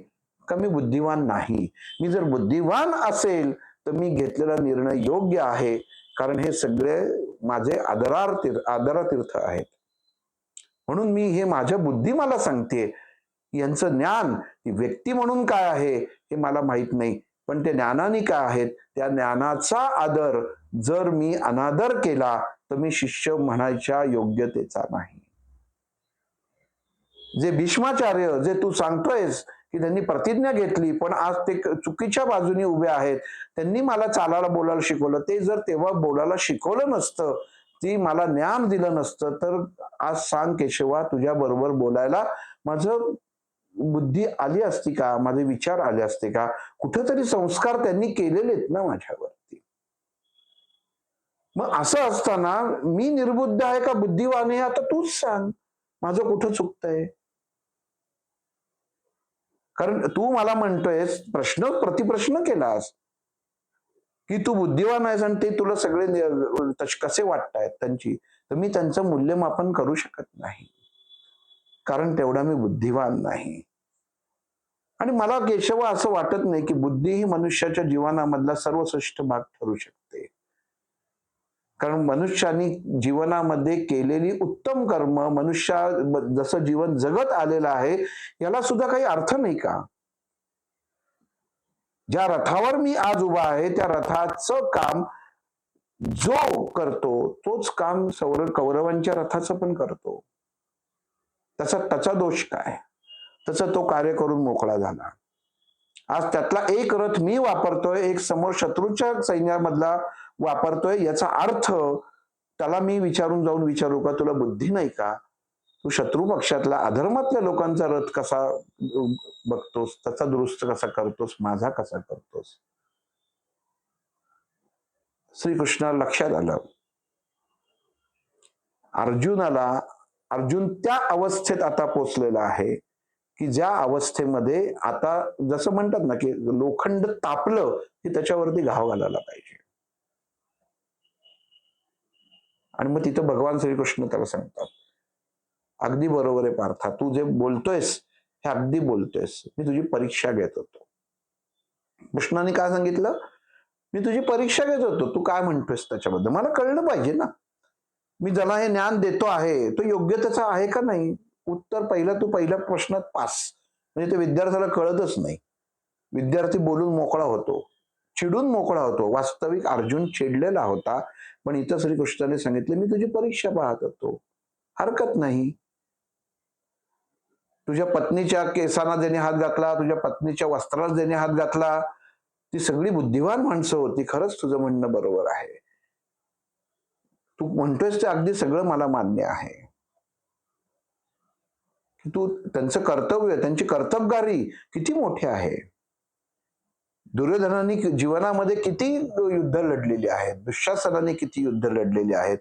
का मी बुद्धिवान नाही. मी जर बुद्धिवान असेल तर मी घेतलेला निर्णय योग्य आहे, कारण हे सगळे माझे आदरातीर्थ आहेत. म्हणून मी हे माझ्या बुद्धी मला सांगते. यांचं ज्ञान व्यक्ती म्हणून काय आहे हे मला माहित नाही, पण ते ज्ञानाने काय आहेत त्या ज्ञानाचा आदर जर मी अनादर केला तर मी शिष्य म्हणायच्या योग्यतेचा नाही. जे भीष्माचार्य जे तू सांगतोयस की त्यांनी प्रतिज्ञा घेतली पण आज ते चुकीच्या बाजूने उभे आहेत, त्यांनी मला चालायला बोलायला शिकवलं, ते जर तेव्हा बोलायला शिकवलं नसतं, ती मला ज्ञान दिलं नसतं तर आज सांग केशवा तुझ्या बरोबर बोलायला माझं बुद्धी आली असती का, माझे विचार आले असते का? कुठेतरी संस्कार त्यांनी केलेले आहेत ना माझ्यावरती. मग असं असताना मी निर्बुद्ध आहे का बुद्धिवान आहे आता तूच सांग, माझं कुठं चुकतंय? कारण तू मला म्हणतोयस, प्रतिप्रश्न केलास की तू बुद्धिवान आहेस आणि ते तुला सगळे कसे वाटतायत त्यांची, तर मी त्यांचं मूल्यमापन करू शकत नाही, कारण तेवढा मी बुद्धिवान नाही. आणि मला केशवा असं वाटत नाही की बुद्धी ही मनुष्याच्या जीवनामधला सर्वश्रेष्ठ भाग ठरू शकते. कारण मनुष्याने जीवनामध्ये केलेली उत्तम कर्म, मनुष्य जसं जीवन जगत आलेलं आहे याला सुद्धा काही अर्थ नाही का? ज्या रथावर मी आज उभा आहे त्या रथाचं काम जो करतो तोच काम कौरवांच्या रथाचं पण करतो. त्याचा दोष काय? त्याचा तो कार्य करून मोकळा झाला. आज त्यातला एक रथ मी वापरतोय, एक समोर शत्रूच्या सैन्यामधला वापरतोय, याचा अर्थ त्याला मी जाऊन विचारू का तुला बुद्धी नाही का? तू शत्रू पक्षातला अधर्मातल्या लोकांचा रथ कसा बघतोस, त्याचा दुरुस्त कसा करतोस, माझा कसा करतोस? श्रीकृष्ण लक्षात आलं. अर्जुन त्या अवस्थेत आता पोचलेला आहे की ज्या अवस्थेमध्ये आता जसं म्हणतात ना की लोखंड तापलं की त्याच्यावरती घाव घालायला पाहिजे. आणि मग तिथं भगवान श्रीकृष्ण त्याला सांगतात, अगदी बरोबर आहे पार्था, तू जे बोलतोयस हे अगदी बोलतोयस, मी तुझी परीक्षा घेत होतो. कृष्णाने काय सांगितलं, मी तुझी परीक्षा घेत होतो, तू काय म्हणतोयस त्याच्याबद्दल मला कळलं पाहिजे ना. मी ज्याला हे ज्ञान देतो आहे तो योग्यतेचा आहे का नाही. उत्तर तू पहिल्या प्रश्नात पास. म्हणजे ते विद्यार्थ्याला कळतच नाही. विद्यार्थी बोलून मोकळा होतो, चिडून मोकळा होतो. वास्तविक अर्जुन चिडलेला होता, पण इथं श्रीकृष्णाने सांगितले मी तुझी परीक्षा पाहत होतो, हरकत नाही. तुझ्या पत्नीच्या केसांना ज्याने हात घातला, तुझ्या पत्नीच्या वस्त्राला ज्याने हात घातला, ती सगळी बुद्धिवान माणसं होती. खरंच तुझं म्हणणं बरोबर आहे. तू म्हणतोयस ते अगदी सगळं मला मान्य आहे. तू त्यांचं कर्तव्य, त्यांची कर्तबगारी किती मोठी आहे. दुर्योधनाने जीवनामध्ये किती युद्ध लढलेली आहेत, दुःशासनाने किती युद्ध लढलेली आहेत,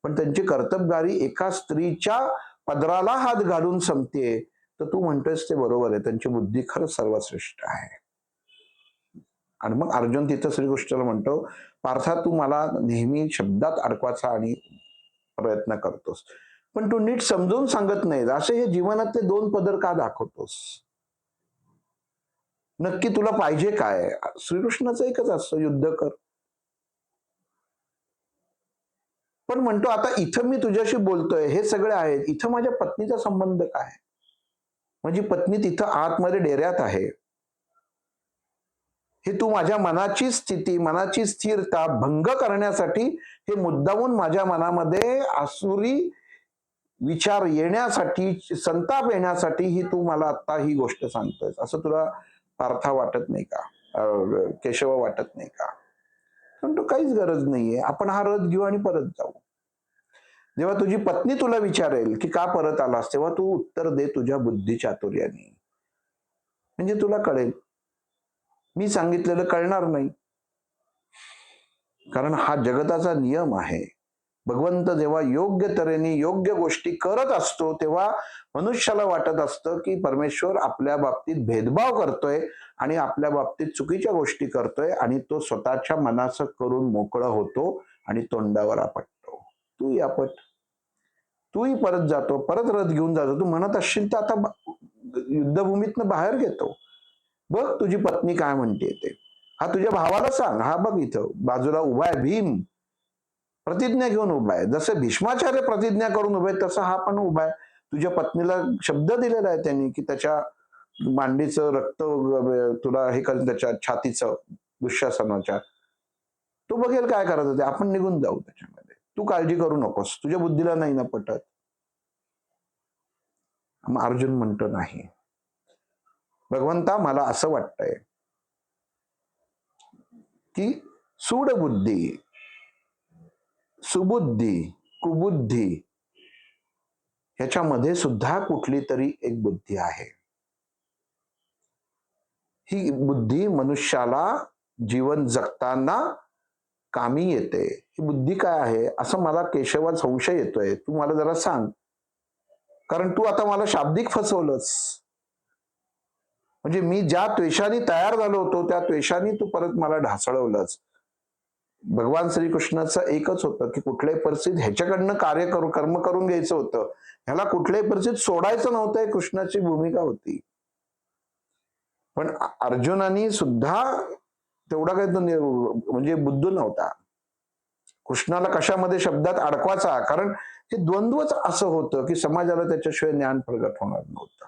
पण त्यांची कर्तबगारी एका स्त्रीच्या पदराला हात घालून संपते. तर तू म्हणतोयस ते बरोबर आहे, त्यांची बुद्धी खरंच सर्वश्रेष्ठ आहे. आणि मग अर्जुन तिथं श्रीकृष्णाला म्हणतो, पार्था तू मला नेहमी शब्दात अडकवायचा आणि प्रयत्न करतोस, पण तू नीट समजून सांगत नाही. असे हे जीवनातले दोन पदर का दाखवतोस. नक्की तुला पाहिजे काय. श्रीकृष्णाचं एकच असतं, युद्ध कर. पण म्हणतो आता इथं मी तुझ्याशी बोलतोय, हे सगळे आहेत, इथं माझ्या पत्नीचा संबंध काय. माझी पत्नी तिथं आतमध्ये डेऱ्यात आहे. हे तू माझ्या मनाची स्थिती, मनाची स्थिरता भंग करण्यासाठी, हे मुद्दामून माझ्या मनामध्ये आसुरी विचार येण्यासाठी, संताप येण्यासाठी ही तू मला आता ही गोष्ट सांगतोयस. असं तुला पार्था वाटत नाही का, केशव वाटत नाही का. पण तो काहीच गरज नाहीये. आपण हा रथ घेऊ आणि परत जाऊ. जेव्हा तुझी पत्नी तुला विचारेल की का परत आलास, तेव्हा तू उत्तर दे तुझ्या बुद्धी चातुर्याने. म्हणजे तुला कळेल. मी सांगितलेलं कळणार नाही. कारण हा जगताचा नियम आहे. भगवंत जेव्हा योग्य तऱ्हेने योग्य गोष्टी करत असतो, तेव्हा मनुष्याला वाटत असतं की परमेश्वर आपल्या बाबतीत भेदभाव करतोय आणि आपल्या बाबतीत चुकीच्या गोष्टी करतोय, आणि तो स्वतःच्या मनाचं करून मोकळा होतो आणि तोंडावर आपटतो. तूही आपट, तूही परत जातो, परत रथ घेऊन जातो. तू म्हणत असशील तर आता युद्धभूमीतनं बाहेर घेतो, बघ तुझी पत्नी काय म्हणते ते. हा तुझ्या भावाला सांग, हा बघ इथं बाजूला उभा आहे भीम, प्रतिज्ञा घेऊन उभा आहे. जसे भीष्माचार्य प्रतिज्ञा करून उभे तसा हा पण उभा आहे. तुझ्या पत्नीला शब्द दिलेला आहे त्यांनी की त्याच्या मांडीचं रक्त तुला हे करेल, त्याच्या छातीचं, दुःशासनाच्या. तो बघेल काय करायचं ते. आपण निघून जाऊ त्याच्यामध्ये. तू काळजी करू नकोस, तुझ्या बुद्धीला नाही ना पटत. मग अर्जुन म्हणतो नाही, भगवंता मला असं वाटतंय की सूडबुद्धी, सुबुद्धी, कुबुद्धी ह्याच्यामध्ये सुद्धा कुठली तरी एक बुद्धी आहे. ही बुद्धी मनुष्याला जीवन जगताना कामी येते. ही बुद्धी काय आहे असं मला केशवा संशय येतोय. तू मला जरा सांग. कारण तू आता मला शाब्दिक फसवलंस. म्हणजे मी ज्या त्वेषाने तयार झालो होतो, त्या त्वेषाने तू परत मला ढासळवलंस. भगवान श्रीकृष्णाचं एकच होतं की कुठल्याही परिस्थितीत ह्याच्याकडनं कर्म करून घ्यायचं होतं. ह्याला कुठल्याही परिस्थितीत सोडायचं नव्हतं, ही कृष्णाची भूमिका होती. पण अर्जुनानी सुद्धा तेवढा काही तो म्हणजे बुद्धू नव्हता. कृष्णाला कशामध्ये शब्दात अडकवायचा, कारण हे द्वंद्वच असं होतं की समाजाला त्याच्याशिवाय ज्ञान प्रगट होणार नव्हतं.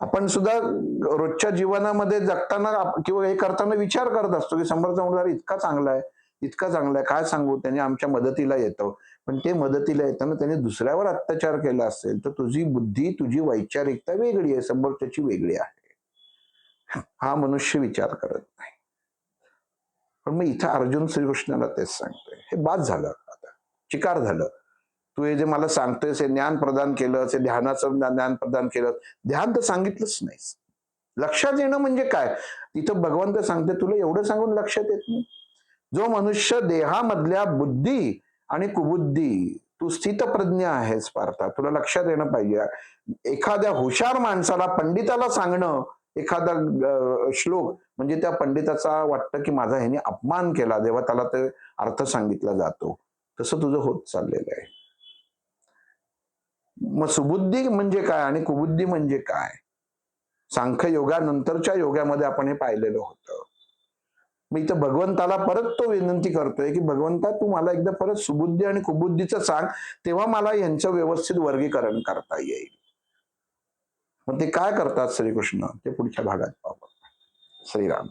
आपण सुद्धा रोजच्या जीवनामध्ये जगताना किंवा हे करताना विचार करत असतो की समोरचा मुलगा इतका चांगला आहे, इतका चांगला आहे, काय सांगू, त्याने आमच्या मदतीला येतो. पण ते मदतीला येताना त्याने दुसऱ्यावर अत्याचार केला असेल तर तुझी बुद्धी, तुझी वैचारिकता वेगळी आहे, समोरच्याची वेगळी आहे. हा मनुष्य विचार करत नाही. पण मग इथं अर्जुन श्रीकृष्णाला तेच सांगतोय, हे बाद झालं, आता चिकार झालं. तू हे जे मला सांगतोयस, हे ज्ञान प्रदान केलं, हे ध्यानाचं ज्ञान प्रदान केलं, ध्यान तर सांगितलंच नाहीस. लक्षात येणं म्हणजे काय. तिथं भगवंत सांगते तुला एवढं सांगून लक्षात येत नाही. जो मनुष्य देहामधल्या बुद्धी आणि कुबुद्धी, तू स्थितप्रज्ञ आहेस पार्था, तुला लक्षात येणं पाहिजे. एखाद्या हुशार माणसाला, पंडिताला सांगणं एखादा श्लोक म्हणजे त्या पंडिताचा वाटतं की माझा ह्याने अपमान केला, जेव्हा त्याला ते अर्थ सांगितला जातो, तसं तुझं होत चाललेलं आहे. मग सुबुद्धी म्हणजे काय आणि कुबुद्धी म्हणजे काय, सांख्य योगानंतरच्या योगामध्ये आपण हे पाहिलेलं होतं. मी इथं भगवंताला परत तो विनंती करतोय की भगवंता तू मला एकदा परत सुबुद्धी आणि कुबुद्धीचं सांग, तेव्हा मला यांचं व्यवस्थित वर्गीकरण करता येईल. मग ते काय करतात श्रीकृष्ण ते पुढच्या भागात पाहू. श्रीराम.